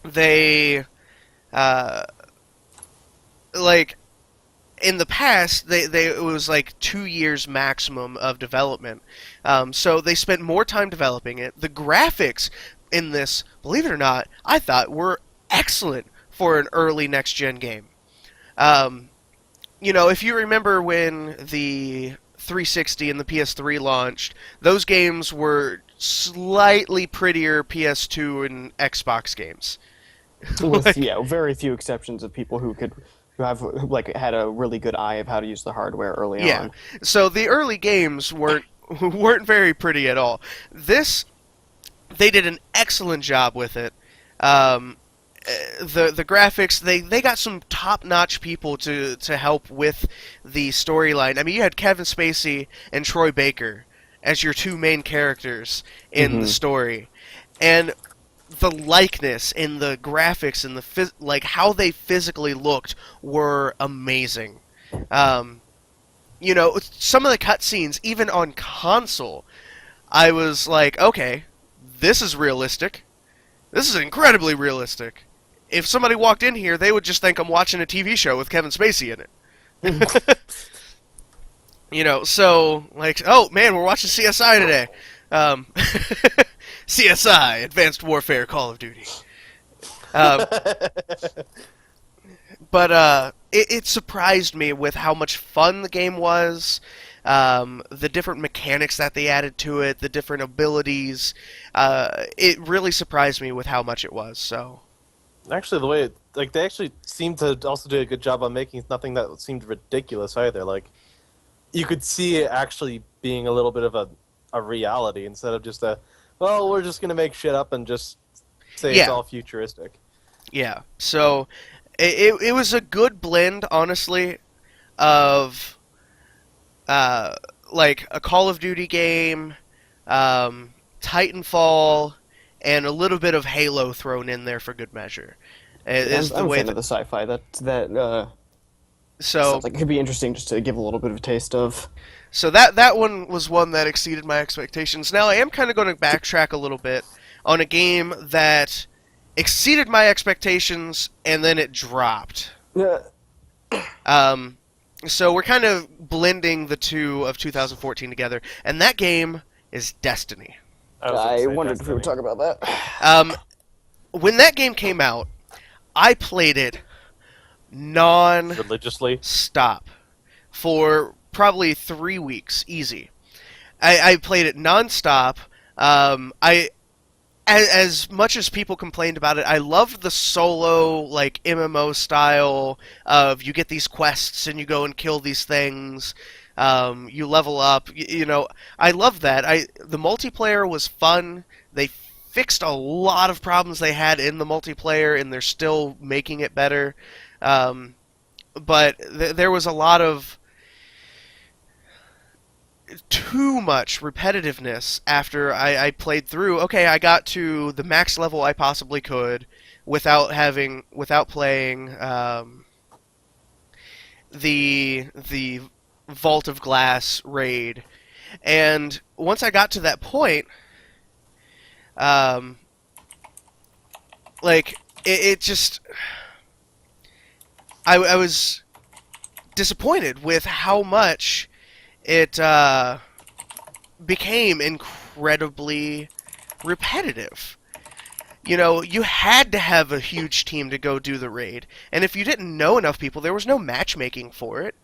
they like in the past they it was like 2 years maximum of development. So they spent more time developing it. The graphics in this, believe it or not, I thought were excellent for an early next gen game. You know, if you remember when the 360 and the PS3 launched, those games were slightly prettier PS2 and Xbox games. With very few exceptions of people who have like had a really good eye of how to use the hardware early Yeah. on. So the early games weren't very pretty at all. This, they did an excellent job with it. The graphics, they got some top-notch people to help with the storyline. I mean, you had Kevin Spacey and Troy Baker as your two main characters in the story, and the likeness and the graphics and the like how they physically looked were amazing. You know, some of the cutscenes, even on console, I was like, okay, this is realistic. This is incredibly realistic. If somebody walked in here, they would just think I'm watching a TV show with Kevin Spacey in it. You know, so, like, oh, man, we're watching CSI today. CSI, Advanced Warfare, Call of Duty. But it surprised me with how much fun the game was, the different mechanics that they added to it, the different abilities. It really surprised me with how much it was, so... Actually, the way they actually seemed to also do a good job on making nothing that seemed ridiculous either. Like, you could see it actually being a little bit of a reality instead of just well, we're just gonna make shit up and just say it's all futuristic. Yeah, so it was a good blend, honestly, of like a Call of Duty game, Titanfall, and a little bit of Halo thrown in there for good measure. I'm a fan of the sci-fi. That sounds like it could be interesting just to give a little bit of a taste of. So that one was one that exceeded my expectations. Now I am kind of going to backtrack a little bit on a game that exceeded my expectations and then it dropped. So we're kind of blending the two of 2014 together, and that game is Destiny. I wondered if we would talk about that. When that game came out, I played it Religiously? stop for probably 3 weeks, easy. I played it non-stop. As much as people complained about it, I loved the solo, like, MMO style of you get these quests and you go and kill these things. You level up. You know, I love that. The multiplayer was fun. They fixed a lot of problems they had in the multiplayer, and they're still making it better. But there was a lot of too much repetitiveness after I played through. Okay, I got to the max level I possibly could without playing the Vault of Glass raid, and once I got to that point, like it just I was disappointed with how much it became incredibly repetitive. You know, you had to have a huge team to go do the raid, and if you didn't know enough people, there was no matchmaking for it.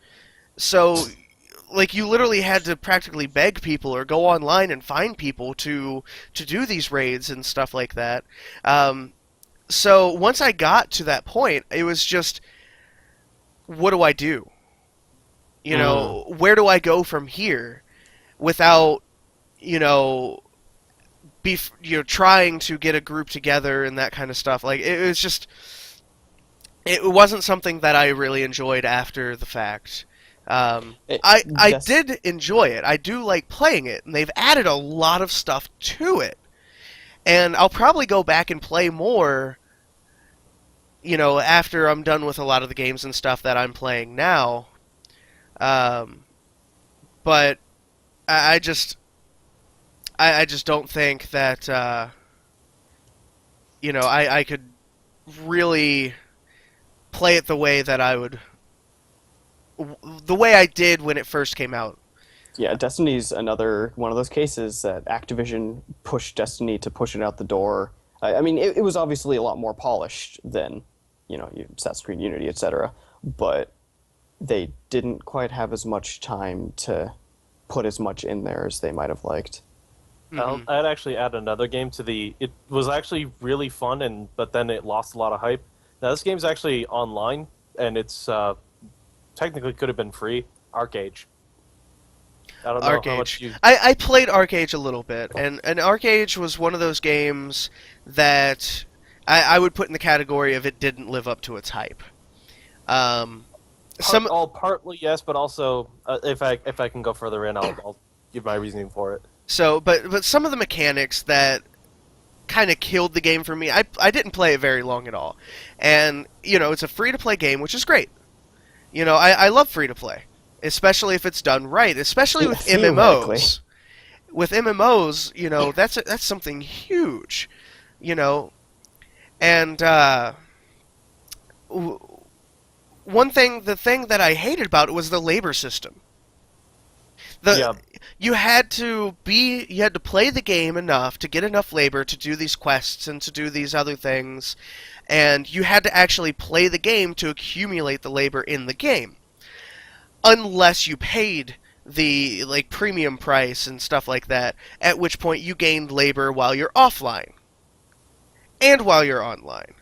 So, like, you literally had to practically beg people or go online and find people to do these raids and stuff like that. So once I got to that point, it was just what do I do? You know, where do I go from here without, you know, trying to get a group together and that kind of stuff. Like it was just, it wasn't something that I really enjoyed after the fact. I did enjoy it. I do like playing it, and they've added a lot of stuff to it. And I'll probably go back and play more, you know, after I'm done with a lot of the games and stuff that I'm playing now. But I just don't think that, you know, I could really play it the way that the way I did when it first came out. Yeah, Destiny's another one of those cases that Activision pushed Destiny to push it out the door. I mean, it was obviously a lot more polished than, you know, Assassin's Creed Unity, etc. But they didn't quite have as much time to put as much in there as they might have liked. Mm-hmm. I'd actually add another game to the. It was actually really fun, but then it lost a lot of hype. Now this game's actually online, and it's technically could have been free. ArcAge. I don't know how much ArcAge. you. I played ArcAge a little bit, and ArcAge was one of those games that I would put in the category of it didn't live up to its hype. Partly yes, but also if I can go further in, I'll give my reasoning for it. So, but some of the mechanics that kind of killed the game for me, I didn't play it very long at all. And, you know, it's a free-to-play game, which is great. You know, I love free-to-play, especially if it's done right, especially with MMOs. With MMOs, you know, that's something huge, you know. And the thing that I hated about it was the labor system. You had to play the game enough to get enough labor to do these quests and to do these other things, and you had to actually play the game to accumulate the labor in the game. Unless you paid the premium price and stuff like that, at which point you gained labor while you're offline and while you're online.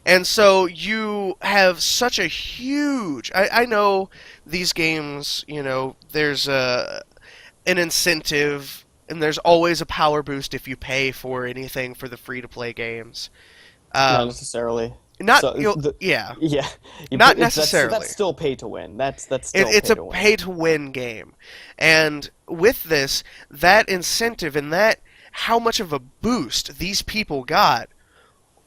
And so you have such a huge... I know these games, you know, there's an incentive, and there's always a power boost if you pay for anything for the free-to-play games. Not necessarily. Not, So, yeah. Yeah. Not necessarily. That's still pay to win. That's still It's a pay-to-win. pay-to-win game. And with this, that incentive and that how much of a boost these people got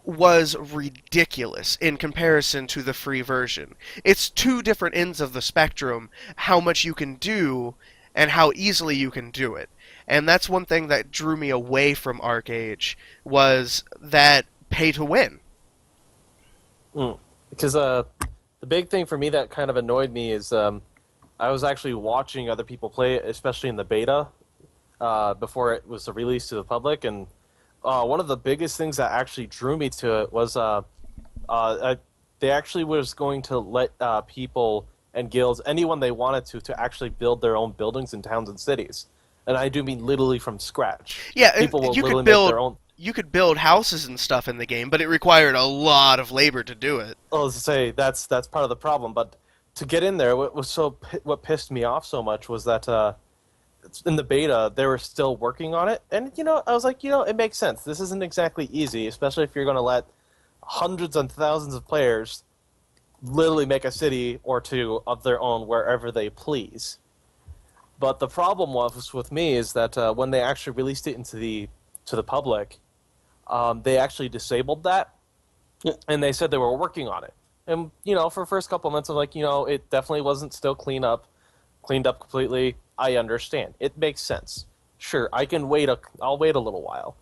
was ridiculous in comparison to the free version. It's two different ends of the spectrum, how much you can do and how easily you can do it. And that's one thing that drew me away from ArcAge, was that pay to win. Because the big thing for me that kind of annoyed me is I was actually watching other people play it, especially in the beta, before it was released to the public, and one of the biggest things that actually drew me to it was they actually was going to let people and guilds, anyone they wanted to actually build their own buildings in towns and cities. And I do mean literally from scratch. Yeah, people will you literally could build make their own. you could build houses and stuff in the game, but it required a lot of labor to do it. Well, to say that's part of the problem. But to get in there, what pissed me off so much was that in the beta they were still working on it, and you know I was like, you know, it makes sense. This isn't exactly easy, especially if you're going to let hundreds and thousands of players literally make a city or two of their own wherever they please. But the problem was with me is that when they actually released it to the public, they actually disabled that, and they said they were working on it. And you know, for the first couple of months, I'm like, you know, it definitely wasn't still cleaned up completely. I understand. It makes sense. Sure, I'll wait a little while.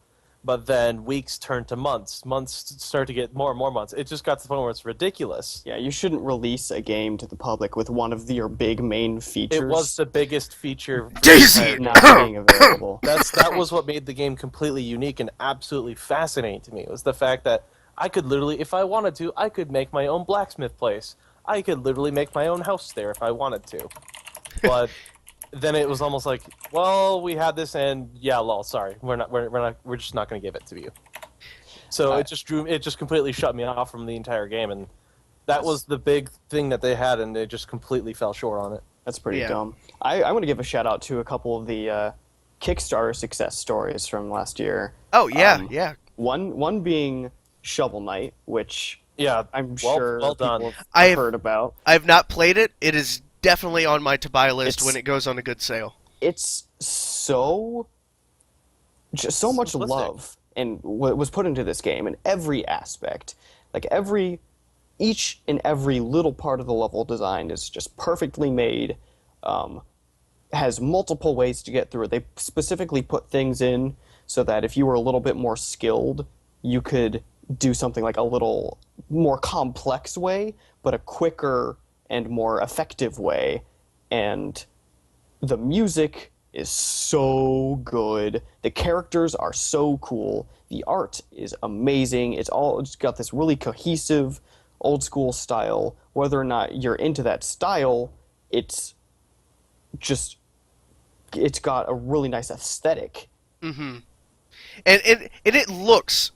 But then weeks turn to months. Months start to get more and more months. It just got to the point where it's ridiculous. Yeah, you shouldn't release a game to the public with one of your big main features It was the biggest feature. Daisy! not being available. That was what made the game completely unique and absolutely fascinating to me. Was the fact that I could literally, if I wanted to, I could make my own blacksmith place. I could literally make my own house there if I wanted to. But then it was almost like, well, we had this, and yeah, lol, sorry, we're just not going to give it to you. So it just completely shut me off from the entire game, and That was the big thing that they had, and they just completely fell short on it. That's pretty Yeah. dumb. I want to give a shout out to a couple of the Kickstarter success stories from last year. Oh yeah, Um, yeah. One being Shovel Knight, which Yeah, I'm well, sure well done. people have I've- heard about. I've not played it. It is definitely on my to buy list It's- when it goes on a good sale. It's so just so much Simplistic. love and what was put into this game in every aspect. Like each and every little part of the level design is just perfectly made. Has multiple ways to get through it. They specifically put things in so that if you were a little bit more skilled, you could do something like a little more complex way, but a quicker and more effective way. And the music is so good. The characters are so cool. The art is amazing. It's got this really cohesive old school style. Whether or not you're into that style, it's got a really nice aesthetic. And it looks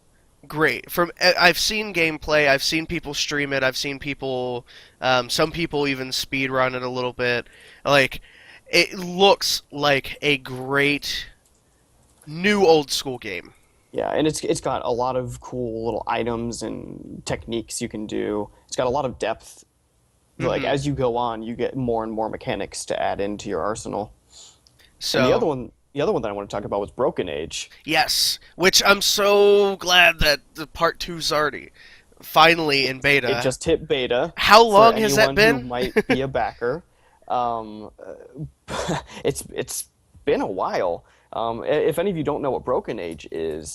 great. I've seen gameplay, I've seen people stream it, I've seen people, some people even speed run it a little bit. Like, it looks like a great new old school game. Yeah, and it's got a lot of cool little items and techniques you can do. It's got a lot of depth. Like Mhm. as you go on, you get more and more mechanics to add into your arsenal. So And the other one that I want to talk about was Broken Age. yes, which I'm so glad that the part 2's already finally in beta. It just hit beta. How long for has that anyone who been? might be a backer. Um, it's been a while. If any of you don't know what Broken Age is,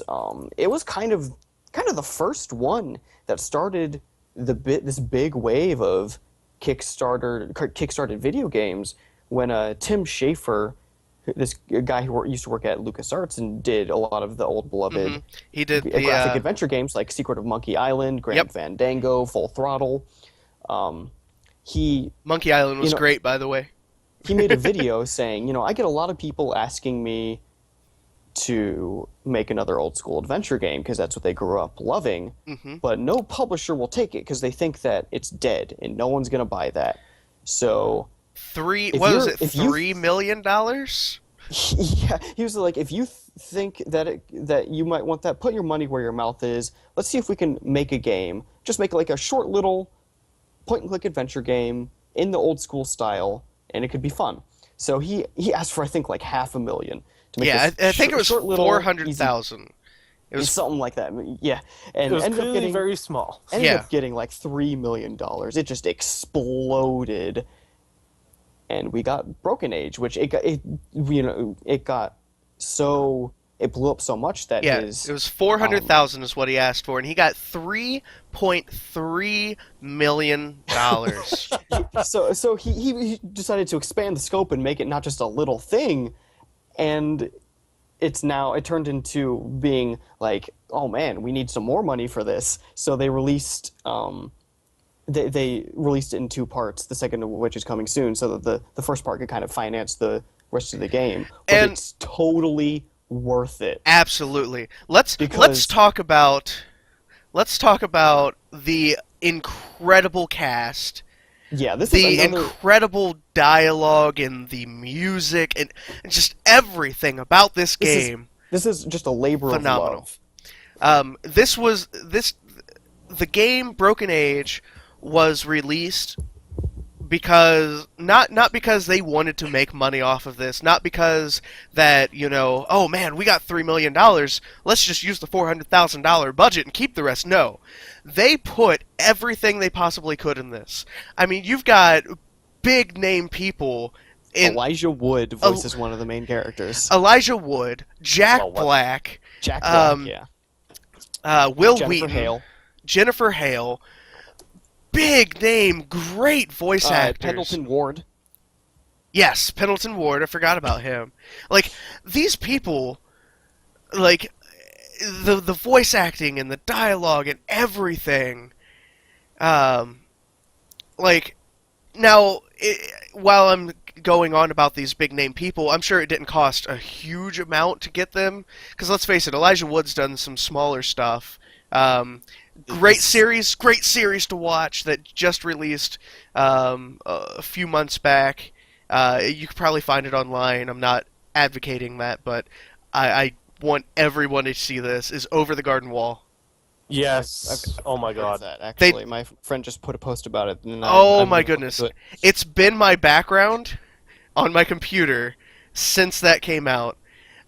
it was kind of the first one that started this big wave of kickstarted video games when Tim Schafer, this guy who used to work at LucasArts and did a lot of the old beloved He did graphic the adventure games like Secret of Monkey Island, Grand Yep. Fandango, Full Throttle. He Monkey Island was you know- great, by the way. he made a video saying, I get a lot of people asking me to make another old school adventure game because that's what they grew up loving, but no publisher will take it because they think that it's dead and no one's going to buy that. So, What If was you're- it? if you- $3 million? yeah, he was like, if you think that you might want that, put your money where your mouth is. Let's see if we can make a game. Just make like a short little point-and-click adventure game in the old school style, and it could be fun. So he asked for I think like $500,000 to make Yeah, this I think it was short little 400,000. It easy- was something like that. Yeah, and It was ended up clearly getting very small. ended Yeah. up getting like $3 million. It just exploded, and we got Broken Age, which it blew up so much that yeah, his it was 400,000 is what he asked for, and he got $3.3 million. so he decided to expand the scope and make it not just a little thing, and it turned into being like, oh man, we need some more money for this. So they released they released it in two parts, the second of which is coming soon, so that the first part could kind of finance the rest of the game. But And- it's totally worth it. Absolutely. Let's Because- talk about the incredible cast, Yeah, this the is another incredible dialogue, and the music, and just everything about this This is- game. this is just a labor Phenomenal. of love. The game Broken Age was released because not because they wanted to make money off of this, not because that oh man, we got $3 million, let's just use the $400,000 budget and keep the rest. No, they put everything they possibly could in this. I mean, you've got big name people in Elijah Wood voices one of the main characters. Elijah Wood, Jack Oh, what? Black, Jack Black, yeah. Will Jennifer Wheaton, Hale. Jennifer Hale. Big name, great voice actors. Pendleton Ward. Yes, Pendleton Ward. I forgot about him. Like, these people, like, the voice acting and the dialogue and everything. Like, now, while I'm going on about these big name people, I'm sure it didn't cost a huge amount to get them. Because let's face it, Elijah Wood's done some smaller stuff. great series to watch that just released a few months back. You could probably find it online. I'm not advocating that, but I want everyone to see this. Is Over the Garden Wall. Yes. Oh my Heard god. that, actually. My friend just put a post about it. And Oh I'm my gonna look goodness. into it. It's been my background on my computer since that came out.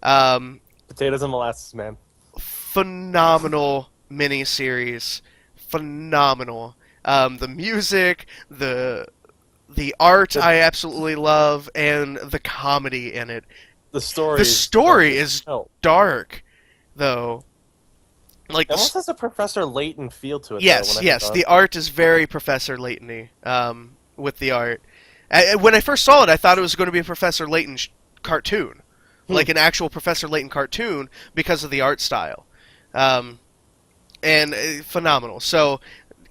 Potatoes and molasses, man. Phenomenal miniseries. Phenomenal. The music, the art I absolutely love, and the comedy in it. The story. The story is Oh, dark, though. Like it almost has a Professor Layton feel to it. yes, though, when I yes. think The about art is very Professor Layton-y, with the art. When I first saw it, I thought it was going to be a Professor Layton cartoon, like an actual Professor Layton cartoon, because of the art style, and phenomenal. So,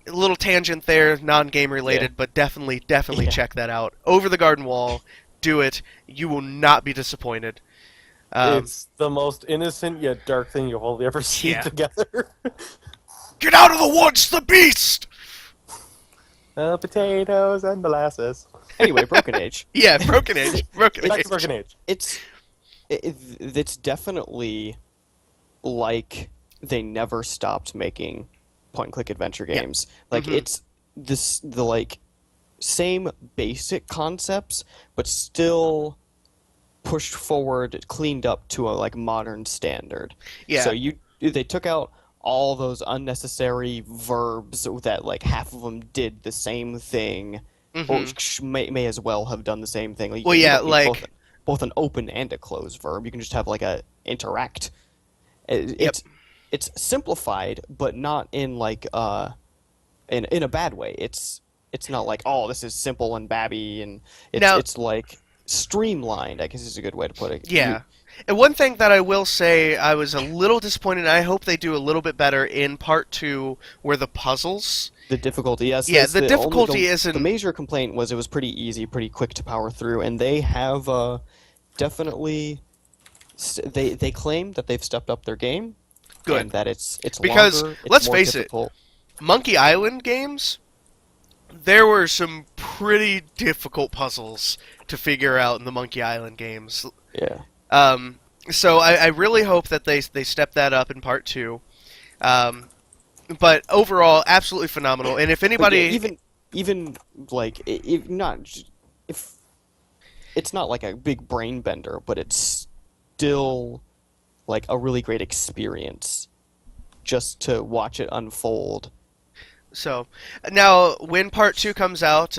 a little tangent there, non-game related, Yeah. but definitely Yeah. check that out. Over the Garden Wall, do it. You will not be disappointed. it's the most innocent yet dark thing you'll probably ever see Yeah. together. Get out of the woods, the beast! Potatoes and molasses. Anyway, Broken Age. Yeah, Broken Age. Broken Back Age. to Broken Age. It's definitely like they never stopped making point-and-click adventure Yeah. games. Like Mhm. it's the like same basic concepts, but still pushed forward, cleaned up to a like modern standard. Yeah. So they took out all those unnecessary verbs that like half of them did the same thing, or Mhm. may as well have done the same thing. Like, Well, you yeah, don't need like- both an open and a closed verb. You can just have like a interact. Yep. It's simplified, but not in like in a bad way. It's not like, oh, this is simple and babby, and Now- it's like streamlined, I guess is a good way to put it. Yeah. And one thing that I will say, I was a little disappointed, and I hope they do a little bit better in part 2, where the puzzles. The difficulty, yes. Yeah, that's the difficulty the isn't- major complaint was it was pretty easy, pretty quick to power through, and they have definitely they claim that they've stepped up their game. Good. And that it's Because, longer, it's let's more face it, difficult. Monkey Island games, there were some pretty difficult puzzles to figure out in the Monkey Island games. Yeah. So I really hope that they step that up in part 2. But overall, absolutely phenomenal. And if But anybody, yeah, even like if it's not like a big brain bender, but it's still like a really great experience just to watch it unfold. so now when part 2 comes out,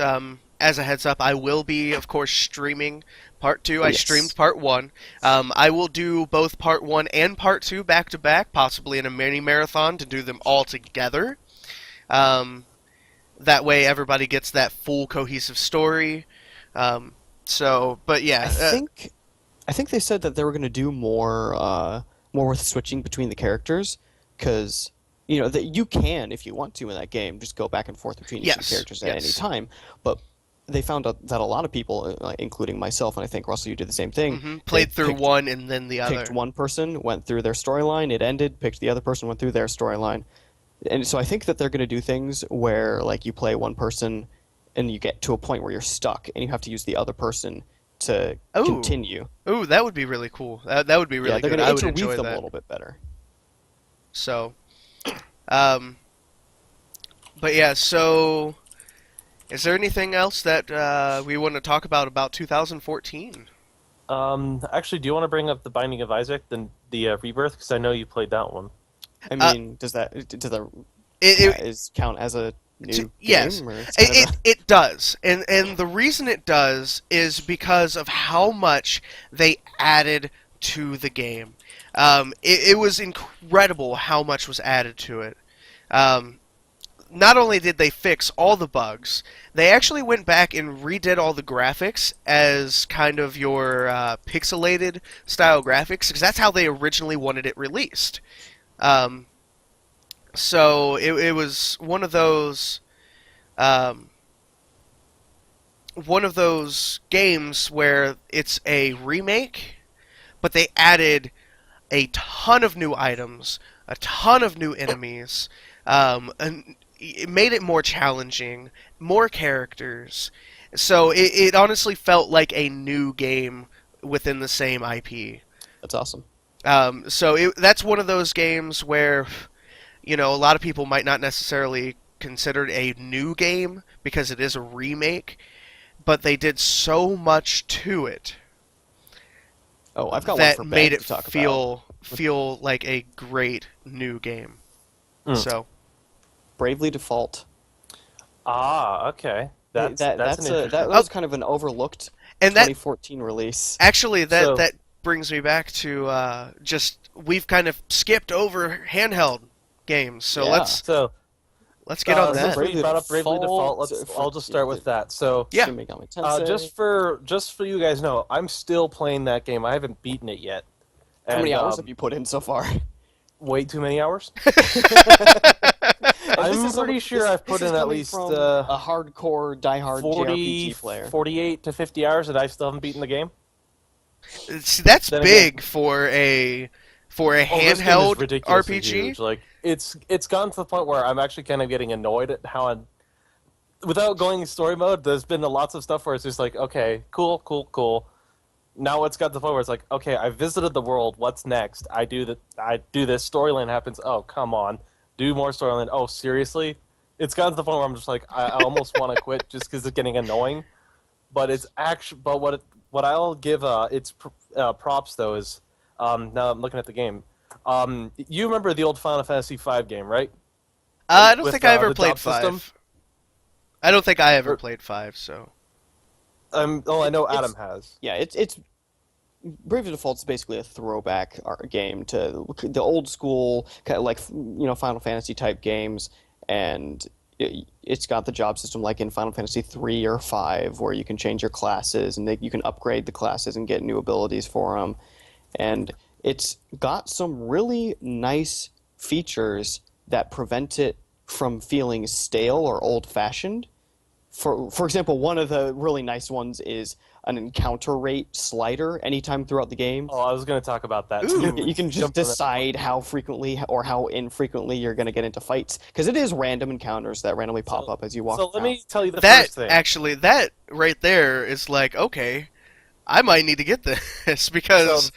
as a heads up, I will be, of course, streaming part 2. I Yes. streamed part 1. I will do both part 1 and part 2 back to back, possibly in a mini marathon to do them all together. That way, everybody gets that full cohesive story. But yeah, I think they said that they were going to do more with switching between the characters, because you know that you can, if you want to, in that game, just go back and forth between each of Yes, the characters at yes. any time. But they found out that a lot of people, including myself, and I think Russell, you did the same thing. played they through picked- one and then the other. Picked one person, went through their storyline, it ended. Picked the other person, went through their storyline. And so I think that they're going to do things where, like, you play one person, and you get to a point where you're stuck, and you have to use the other person to Ooh. continue. Ooh, that would be really cool. That would be really yeah, they're good. going I to would interweave enjoy them that. a little bit better. So, but yeah. So, is there anything else that we want to talk about 2014? Actually, do you want to bring up the Binding of Isaac, the Rebirth? Because I know you played that one. I mean, does that It, is count as a new yes, game? Or it's kind of it does, and the reason it does is because of how much they added to the game. It was incredible how much was added to it. Not only did they fix all the bugs, they actually went back and redid all the graphics as kind of your pixelated style graphics, because that's how they originally wanted it released. So it was one of those games where it's a remake, but they added a ton of new items, a ton of new enemies, And it made it more challenging, more characters. So it honestly felt like a new game within the same IP. That's awesome. That's one of those games where, a lot of people might not necessarily consider it a new game because it is a remake, but they did so much to it Oh, I've got one that for Ben made it to talk about. feel like a great new game. Mm. So Bravely Default. Ah, okay. That's an interesting. that was kind of an overlooked and that 2014 release. actually So- that brings me back to just we've kind of skipped over handheld games. So Yeah. let's get on Since that. Bravely we brought up Bravely Default, Default, for- I'll just start with that. So, Yeah. Shin Megami Tensei. just for you guys know, I'm still playing that game. I haven't beaten it yet. How many And, hours have you put in so far? Way too many hours. And I'm this is pretty sure I've put this is in at coming least from a hardcore, diehard 40, JRPG player. 48 to 50 hours that I still haven't beaten the game. See, that's Then big again- for a Oh, this game is handheld ridiculously RPG. huge. Like it's gotten to the point where I'm actually kind of getting annoyed at how without going story mode, there's been lots of stuff where it's just like, okay, cool. Now it's got to the point where it's like, okay, I visited the world. What's next? I do this. Storyline happens. Oh, come on, do more storyline. Oh, seriously? It's gotten to the point where I'm just like, I almost want to quit just because it's getting annoying. But it's actually, but what I'll give props though is, now I'm looking at the game. You remember the old Final Fantasy V game, right? I don't With, think I ever the played job system? 5. I don't think I ever Or- played 5. So I know Adam has. Yeah, it's Bravely Default is basically a throwback game to the old school, kind of like Final Fantasy type games, and it's got the job system like in Final Fantasy 3 or 5, where you can change your classes and you can upgrade the classes and get new abilities for them, and it's got some really nice features that prevent it from feeling stale or old-fashioned. For example, one of the really nice ones is an encounter rate slider anytime throughout the game. Oh, I was going to talk about that Ooh. too. You can just Jump on that. decide how frequently or how infrequently you're going to get into fights, because it is random encounters that randomly pop up as you walk So around. let me tell you the that first thing. actually, that right there is like, okay, I might need to get this because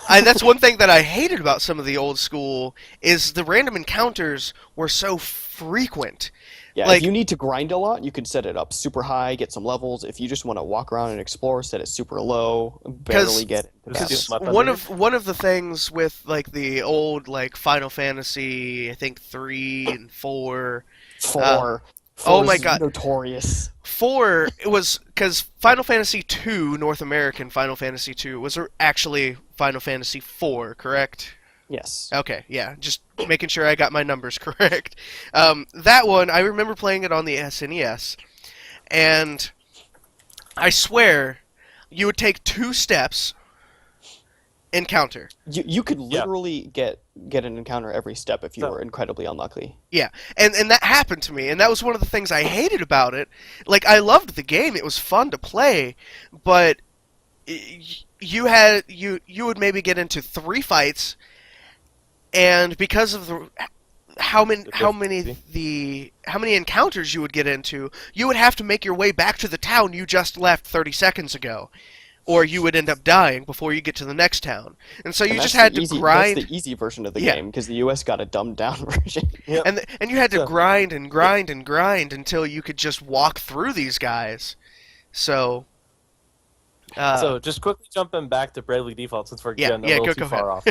that's one thing that I hated about some of the old school is the random encounters were so frequent. Yeah, like- if you need to grind a lot, you can set it up super high, get some levels. If you just want to walk around and explore, set it super low, barely get into Because- battles. My One of the things with like the old like Final Fantasy, I think 3 and 4. Four. oh Four my is God. notorious. 4 it was because Final Fantasy 2, North American Final Fantasy 2 was actually Final Fantasy 4, correct? Yes. Okay, yeah, just making sure I got my numbers correct. That one, I remember playing it on the SNES, and I swear, you would take 2 steps, encounter. You could literally get an encounter every step if you So- were incredibly unlucky. Yeah, and that happened to me, and that was one of the things I hated about it. Like, I loved the game; it was fun to play, but you would maybe get into 3 fights, and because of how many encounters you would get into, you would have to make your way back to the town you just left 30 seconds ago, or you would end up dying before you get to the next town. And so you And just that's had the to easy, grind. That's the easy version of the Yeah. game, because the US got a dumbed down version. Yep. And you had to So- grind and grind and grind until you could just walk through these guys. So, So just quickly jumping back to Bravely Default since we're getting a yeah, little go too far off.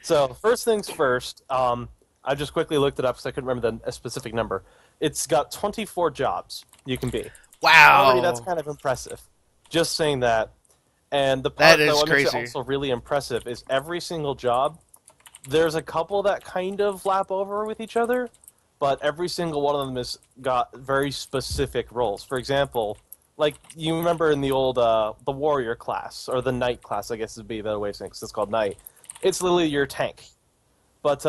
So first things first, I just quickly looked it up because I couldn't remember a specific number. It's got 24 jobs you can be. wow, Already that's kind of impressive. Just saying that. And the That part is that makes it crazy. also really impressive is every single job, there's a couple that kind of lap over with each other, but every single one of them has got very specific roles. For example, like you remember in the old the warrior class or the knight class, I guess would be a better way of saying it 'cause it's called knight. It's literally your tank. But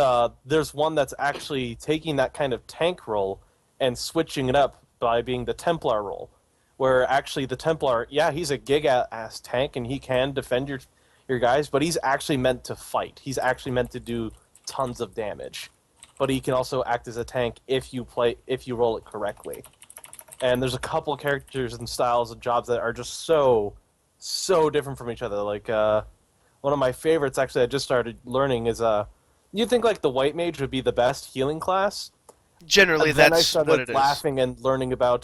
there's one that's actually taking that kind of tank role and switching it up by being the Templar role, where actually the Templar, yeah, he's a gig-ass tank and he can defend your guys, but he's actually meant to fight. He's actually meant to do tons of damage. but he can also act as a tank if you roll it correctly. And there's a couple characters and styles and jobs that are just so different from each other. Like one of my favorites, actually, I just started learning is you think like the white mage would be the best healing class. Generally, And then I that's what started it is. laughing and learning about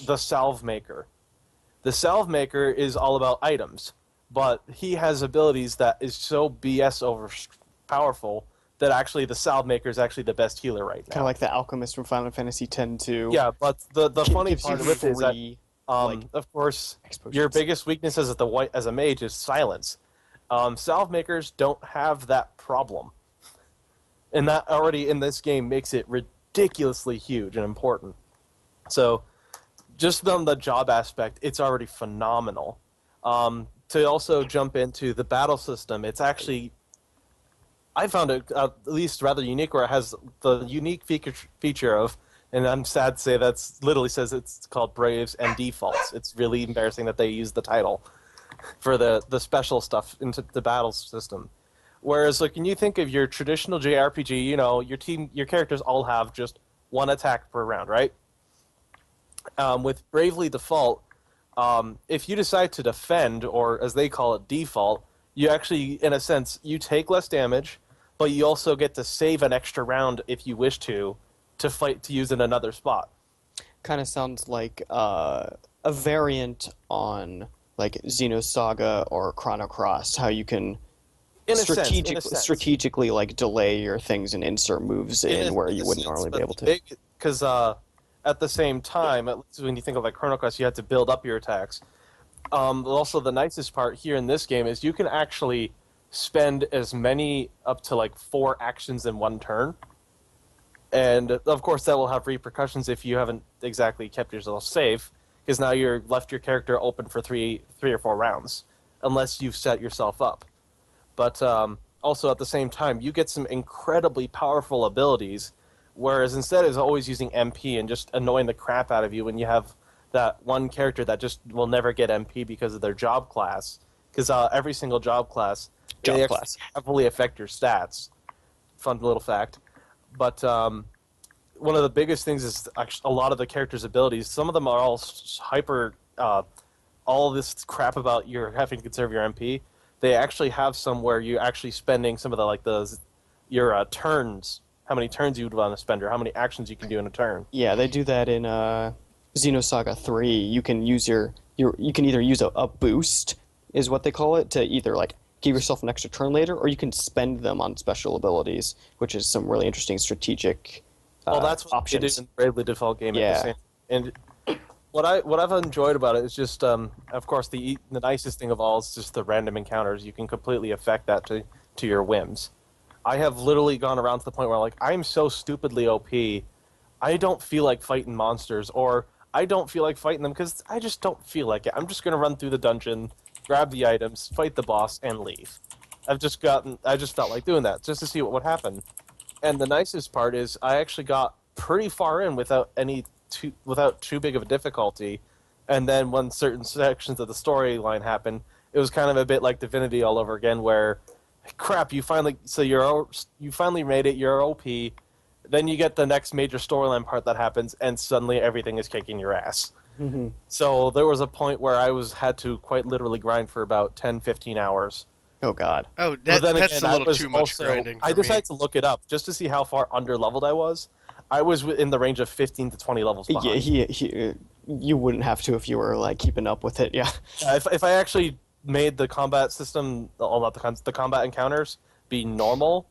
the Salve Maker. The Salve Maker is all about items, but he has abilities that is so BS over powerful that actually the Salve Maker is actually the best healer right Kind now. of like the alchemist from Final Fantasy X too. Yeah, but the funny gives you part of it is that, free, like, of course, exposures. your biggest weakness as a mage is silence. Salve Makers don't have that problem, and that already in this game makes it ridiculously huge and important. So, just on the job aspect, it's already phenomenal. To also jump into the battle system, it's actually, I found it at least rather unique, where it has the unique feature of, and I'm sad to say that's literally says it's called Braves and Defaults. It's really embarrassing that they use the title for the special stuff into the battle system. Whereas, like, when you think of your traditional JRPG, you know, your characters all have just one attack per round, right? With Bravely Default, if you decide to defend, or as they call it, default, you actually, in a sense, you take less damage, but you also get to save an extra round if you wish to fight to use in another spot. Kind of sounds like a variant on like Xenosaga or Chrono Cross, how you can In a sense. strategically like delay your things and insert moves in where you wouldn't normally be able to. Because at the same time, at least when you think of like Chrono Cross, you have to build up your attacks. Also, the nicest part here in this game is you can actually spend as many up to like 4 actions in one turn. And of course, that will have repercussions if you haven't exactly kept yourself safe, because now you're left your character open for three or 4 rounds, unless you've set yourself up. But also at the same time, you get some incredibly powerful abilities, whereas instead of always using MP and just annoying the crap out of you when you have that one character that just will never get MP because of their job class, because every single job class heavily affect your stats. Fun little fact. But one of the biggest things is actually a lot of the characters' abilities. Some of them are all hyper, all this crap about you're having to conserve your MP. They actually have some where you're actually spending some of your turns, how many turns you would want to spend, or how many actions you can do in a turn. Yeah, they do that in Xenosaga 3. You can use you can either use a boost, is what they call it, to either like give yourself an extra turn later, or you can spend them on special abilities, which is some really interesting strategic Well, that's what options. it is in the Bravely Default game. Yeah. At the same. And what I've enjoyed about it is just, of course, the nicest thing of all is just the random encounters. You can completely affect that to your whims. I have literally gone around to the point where, like, I'm so stupidly OP, I don't feel like fighting monsters, or I don't feel like fighting them because I just don't feel like it. I'm just going to run through the dungeon, grab the items, fight the boss, and leave. I just felt like doing that just to see what would happen. And the nicest part is I actually got pretty far in without too big of a difficulty. And then when certain sections of the storyline happened, it was kind of a bit like Divinity all over again, where crap, you finally made it, you're OP. Then you get the next major storyline part that happens, and suddenly everything is kicking your ass. Mm-hmm. So there was a point where I had to quite literally grind for about 10-15 hours. Oh god. Oh, But then that's again, a I little was too much also- grinding for I me. decided to look it up just to see how far under-leveled I was. I was in the range of 15 to 20 levels behind. Yeah, you wouldn't have to if you were like keeping up with it. Yeah. If I actually made the combat system, the combat encounters, be normal,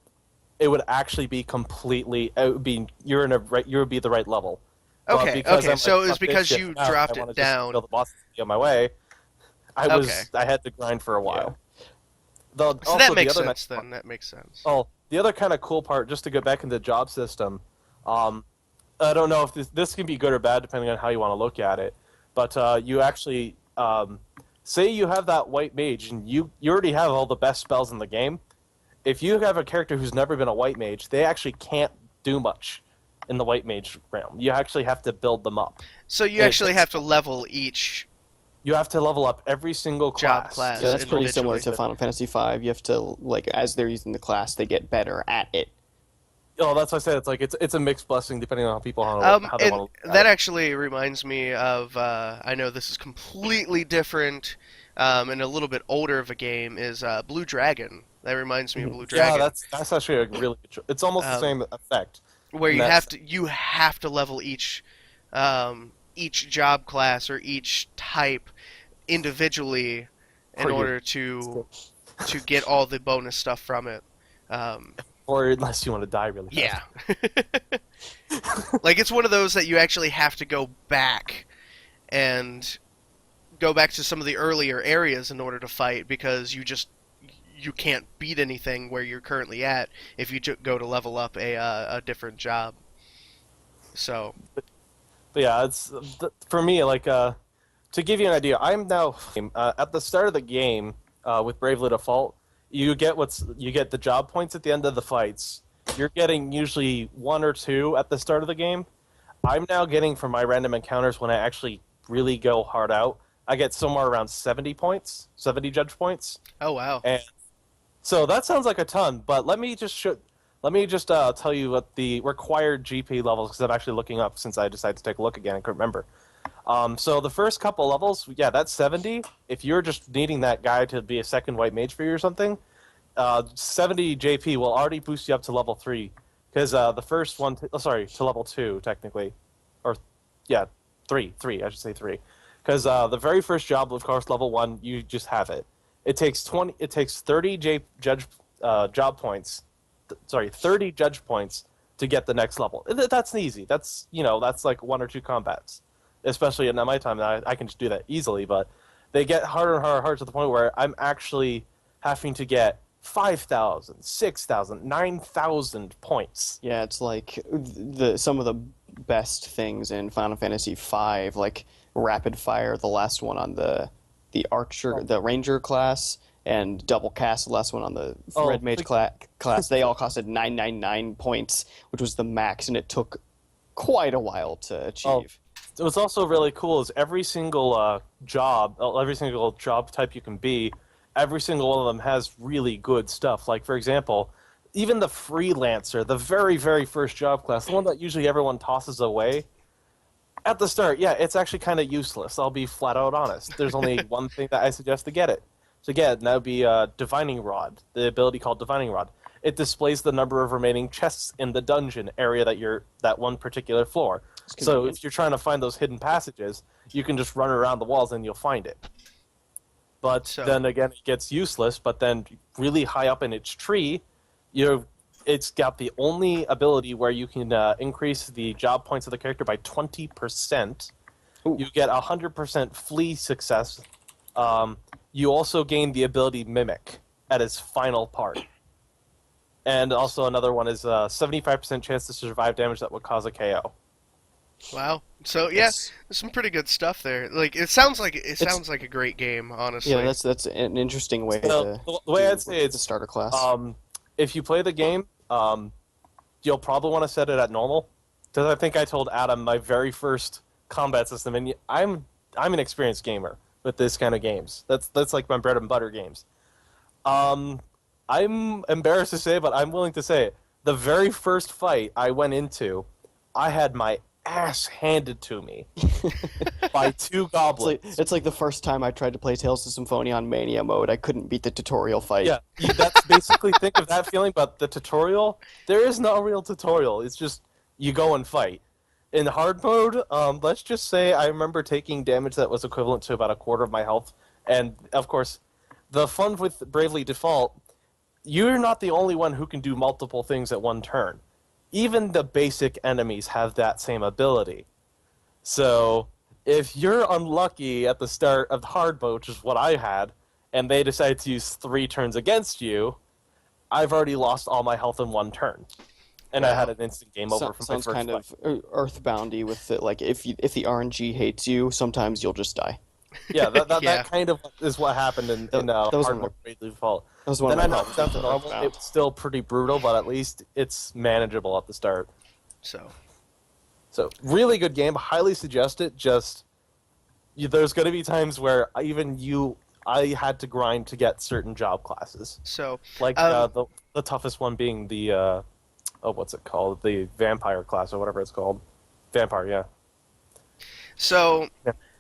it would actually be completely. You would be the right level. But Okay, because okay, I'm so like, it's "Fuck this because shit, you now dropped I wanna it just down. kill the boss on my way. I Okay. had to grind for a while. So Also, that the makes other sense nice- then. That makes sense. Oh, the other kind of cool part, just to get back into the job system, I don't know if this can be good or bad depending on how you want to look at it, but you actually, say you have that white mage and you already have all the best spells in the game. If you have a character who's never been a white mage, they actually can't do much in the white mage realm. You actually have to build them up. So you Yeah, actually it's- have to level each. You have to level up every single Job class. class. So that's pretty similar individually. to Final Fantasy V. You have to like as they're using the class, they get better at it. Oh, that's what I said. It's like it's a mixed blessing depending on how they And want to look that at it. actually reminds me of I know this is completely different and a little bit older of a game is Blue Dragon. That reminds me of Mhm. Blue Yeah, Dragon, that's actually a really good It's almost the um, same effect. where And that's you have to level each job class or each type individually in or you're order to get all the bonus stuff from it. Um, or unless you want to die really fast. yeah, like it's one of those that you actually have to go back and go back to some of the earlier areas in order to fight because you can't beat anything where you're currently at if you go to level up a different job. So, But yeah, for me like to give you an idea, I'm now at the start of the game with Bravely Default. You get the job points at the end of the fights. You're getting usually one or two at the start of the game. I'm now getting from my random encounters when I actually really go hard out. I get somewhere around 70 points, 70 judge points, oh wow. and so that sounds like a ton. But let me just tell you what the required GP levels because I'm actually looking up since I decided to take a look again. I couldn't remember. So the first couple levels, yeah, that's 70. If you're just needing that guy to be a second white mage for you or something, 70 JP will already boost you up to level 3. Because the first one, to level 2, technically. Or, yeah, 3, I should say 3. Because the very first job, of course, level 1, you just have it. It takes 30 job points, 30 judge points to get the next level. That's easy. That's like 1 or 2 combats. Especially at my time, I can just do that easily, but they get harder and harder and harder to the point where I'm actually having to get 5,000, 6,000, 9,000 points. Yeah, it's like some of the best things in Final Fantasy V, like rapid fire, the last one on the ranger class, and double cast, the last one on the Oh, red mage class. They all costed 999 points, which was the max, and it took quite a while to Oh, achieve. what's also really cool is every single job type you can be, every single one of them has really good stuff. Like, for example, even the freelancer, the very, very first job class, the one that usually everyone tosses away, at the start, yeah, it's actually kind of useless. I'll be flat out honest. There's only one thing that I suggest to get it. To get it, and that would be Divining Rod, the ability called Divining Rod. It displays the number of remaining chests in the dungeon area that one particular floor. It's So convenient. if you're trying to find those hidden passages, you can just run around the walls and you'll find it. But So then again, it gets useless. But then really high up in its tree, it's got the only ability where you can increase the job points of the character by 20%. Ooh. You get 100% flee success. You also gain the ability Mimic at its final part. And also another one is 75% chance to survive damage that would cause a KO. wow. So yeah, That's- there's some pretty good stuff there. Like sounds like a great game, honestly. yeah, that's an interesting way So, to the way do I'd say the it's starter class. if you play the game, you'll probably want to set it at normal. Because I think I told Adam my very first combat system, and I'm an experienced gamer with this kind of games. That's like my bread and butter games. I'm embarrassed to say, but I'm willing to say it. The very first fight I went into, I had my ass handed to me by 2 goblins. It's like the first time I tried to play Tales of Symphonia on Mania mode. I couldn't beat the tutorial fight. Yeah, that's basically think of that feeling, but the tutorial, there is no real tutorial. It's just you go and fight. In hard mode, let's just say I remember taking damage that was equivalent to about a quarter of my health. And, of course, the fun with Bravely Default, you're not the only one who can do multiple things at one turn. Even the basic enemies have that same ability. So, if you're unlucky at the start of hard mode, which is what I had, and they decide to use 3 turns against you, I've already lost all my health in 1 turn. And I had an instant game over from my Sounds first kind fight. of Earthboundy with it. Like if the RNG hates you, sometimes you'll just die. Yeah, Yeah. that kind of is what happened in That was hard one mode of Bravely Default. That was one Then of I my knocked down to problems with normal. Earthbound. It's still pretty brutal, but at least it's manageable at the start. So So, really good game. Highly suggest it. Just there's going to be times where I had to grind to get certain job classes. so Like Um, the toughest one being the what's it called? The Vampire class or whatever it's called. Vampire, yeah. So,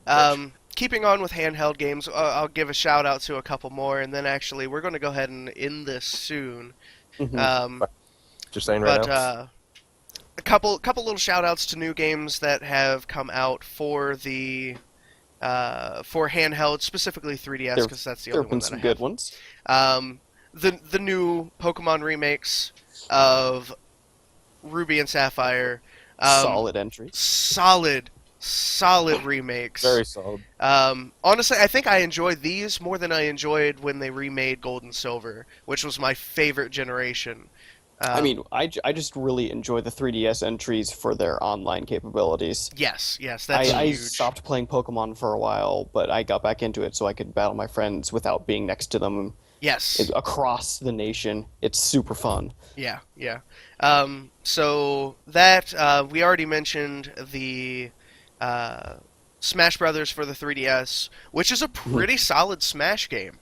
Yeah. keeping on with handheld games, I'll give a shout out to a couple more, and then actually we're going to go ahead and end this soon. Mhm. Just saying right But now. a couple little shout outs to new games that have come out for the for handheld, specifically 3DS, There, because that's the there only have one been that some I good have. ones. The new Pokemon remakes of Ruby and Sapphire, Solid entries. solid remakes. Very solid. Honestly, I think I enjoyed these more than I enjoyed when they remade Gold and Silver, which was my favorite generation. I mean, I just really enjoy the 3DS entries for their online capabilities. Yes, that's I huge. stopped playing Pokemon for a while, but I got back into it so I could battle my friends without being next to them Yes, across the nation. It's super fun. yeah. So that we already mentioned the Smash Brothers for the 3DS, which is a pretty solid Smash game.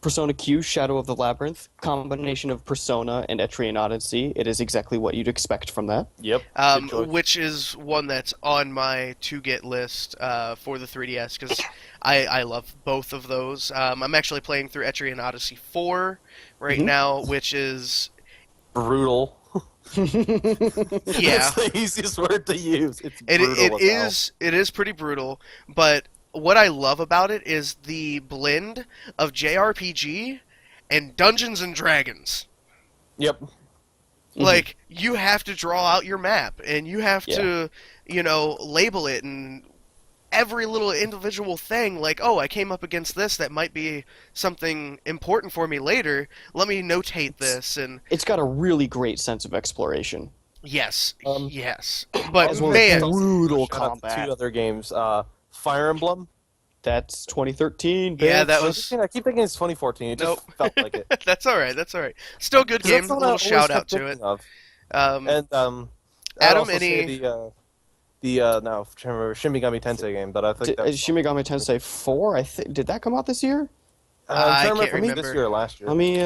Persona Q, Shadow of the Labyrinth, combination of Persona and Etrian Odyssey. It is exactly what you'd expect from that. Yep. Good choice. Which is one that's on my to get list for the 3DS because I love both of those. I'm actually playing through Etrian Odyssey 4 right Mhm. now, which is Brutal. yeah, That's the easiest word to use. It's it brutal. it is pretty brutal. But what I love about it is the blend of JRPG and Dungeons and Dragons. Yep. Like, you have to draw out your map, and you have Yeah. to, label it, and every little individual thing, like, oh, I came up against this that might be something important for me later. Let me notate this, and It's got a really great sense of exploration. yes. As But, well as man, brutal Shout out to combat. two other games. Fire Emblem. That's 2013. Yeah, bitch. that was... I keep thinking it's 2014. It just felt like it. that's alright, Still good 'Cause game, that's a what I little always shout kept out to it. thinking of. Um, And I'd Adam, also say any... no, I'm trying to remember Shin Megami Tensei game, but I think that's Shin Megami Tensei 4, did that come out this year? I'm I trying to can't remember if it was remember. this year or last year, Let me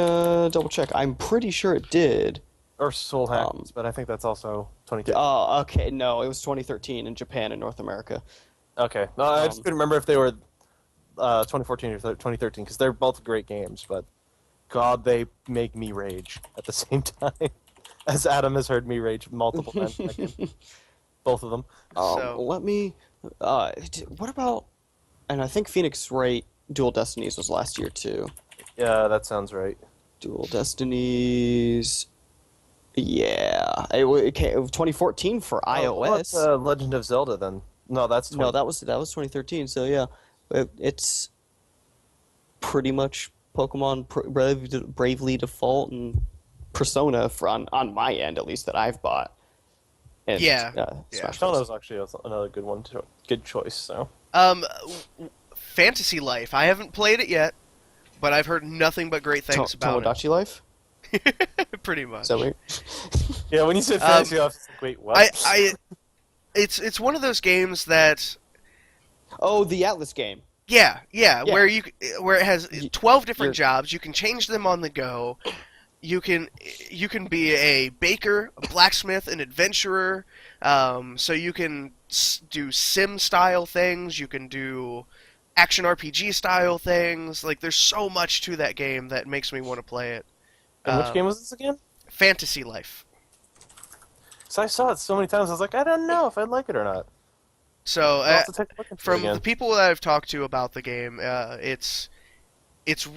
double check. I'm pretty sure it did. or Soul Hackers, but I think that's also 2010. Oh, okay. No, it was 2013 in Japan and North America. Okay, no, I just couldn't remember if they were 2014 or 2013 because they're both great games, but God, they make me rage at the same time. As Adam has heard me rage multiple times. Both of them. So- Let me. What about? And I think Phoenix Wright Dual Destinies was last year too. Yeah, that sounds right. Dual Destinies. Yeah, it came 2014 for Oh, what iOS. about, Legend of Zelda then? No, that's 20. No, that was 2013. So yeah, it's pretty much Pokemon Bravely Default and Persona on my end at least that I've bought. And, Yeah. Smash Persona Bros. was actually another good one too. Good choice. So Fantasy Life. I haven't played it yet, but I've heard nothing but great things about Tomodachi Life. it. Pretty much. Is that weird? yeah, when you said fantasy, I was like, wait, what? It's one of those games that Oh, the Atlas game. yeah, Yeah. where it has 12 different You're- jobs. You can change them on the go. You can be a baker, a blacksmith, an adventurer. So you can do sim style things. You can do action RPG style things. Like, there's so much to that game that makes me want to play it. And which game was this again? Fantasy Life. So I saw it so many times. I was like, I don't know if I'd like it or not. So I'll have to take a look into it from again. the people that I've talked to about the game, it's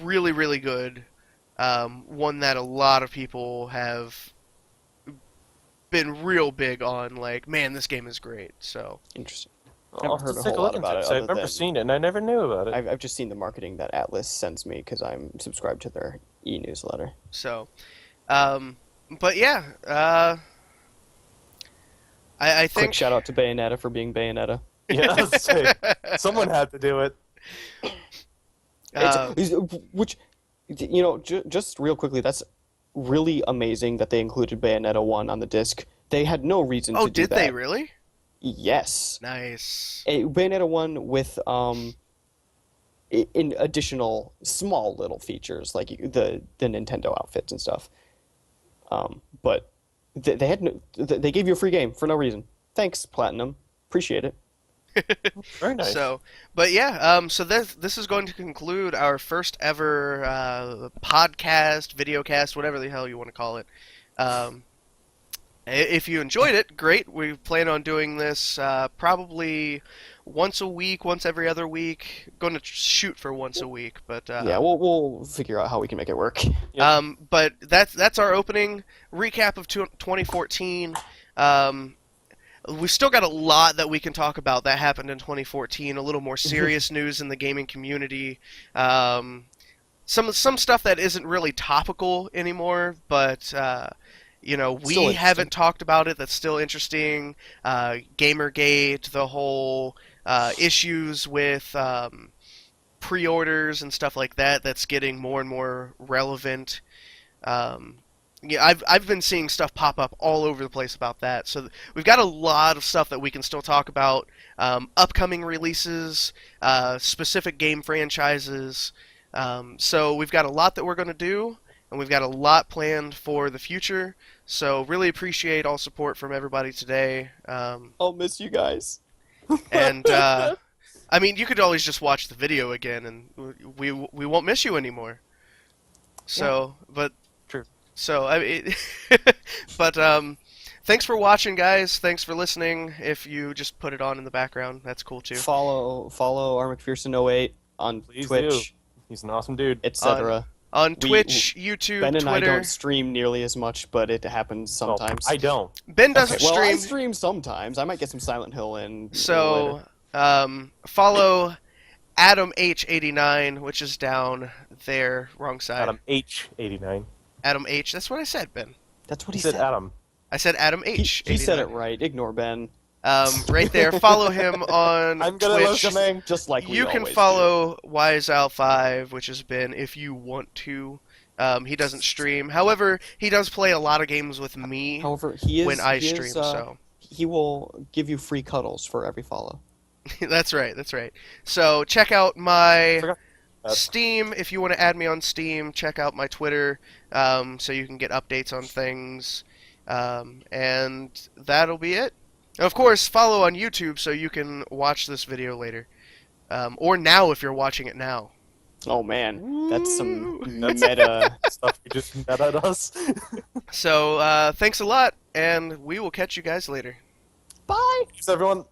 really, really good. One that a lot of people have been real big on. Like, man, this game is great. So Interesting. I'll Never have heard to a take whole lot look about into it. I've other never than- seen it, and I never knew about it. I've just seen the marketing that Atlas sends me because I'm subscribed to their e-newsletter. but yeah, I Quick think shout out to Bayonetta for being Bayonetta. Yeah, I was gonna say, someone had to do it. uh, Which, just real quickly, that's really amazing that they included Bayonetta 1 on the disc. They had no reason oh, to do did that. they really? Yes. Nice. Bayonetta 1 with in additional small little features like the Nintendo outfits and stuff. But they had they gave you a free game for no reason. Thanks, Platinum. Appreciate it. Very nice. So, but yeah, so this is going to conclude our first ever podcast, videocast, whatever the hell you want to call it. Um, if you enjoyed it, great. We plan on doing this probably once a week, once every other week. Going to shoot for once a week, but Yeah, we'll figure out how we can make it work. but that's our opening recap of 2014. We've still got a lot that we can talk about that happened in 2014. A little more serious news in the gaming community. Some stuff that isn't really topical anymore, but you know, Still we interesting. haven't talked about it. That's still interesting. Gamergate, the whole issues with pre-orders and stuff like that. That's getting more and more relevant. Yeah, I've been seeing stuff pop up all over the place about that. So we've got a lot of stuff that we can still talk about. Upcoming releases, specific game franchises. So we've got a lot that we're going to do, and we've got a lot planned for the future. So really appreciate all support from everybody today. I'll miss you guys. And I mean, you could always just watch the video again, and we won't miss you anymore. So, but. True. So I mean, but thanks for watching, guys. Thanks for listening. If you just put it on in the background, that's cool too. Follow R McPherson08 on Please Twitch, do. He's an awesome dude. etc. On We- Twitch, YouTube, Ben and I Twitter. don't stream nearly as much, but it happens Well, sometimes. I don't. Ben doesn't Well, I stream, stream sometimes. I might get some Silent Hill in. later. so follow Adam H89, which is down there, wrong side. Adam H89. Adam H. That's what I said, Ben. That's what He he said said. Adam. I said Adam H. He said it right. Ignore Ben. Right there. Follow him on I'm good at Twitch. listening. Just like we You can always follow WiseOwl5, which has been if you want to. He doesn't stream. However, he does play a lot of games with do. me However, he is when I he is, stream. So he will give you free cuddles for every follow. that's right. That's right. So check out my Forgot that. Steam if you want to add me on Steam. Check out my Twitter so you can get updates on things. And that'll be it. Of course, follow on YouTube so you can watch this video later. Or now if you're watching it now. Oh man, that's some Woo! meta. Stuff you just met at us. So thanks a lot, and we will catch you guys later. Bye. Thanks, everyone.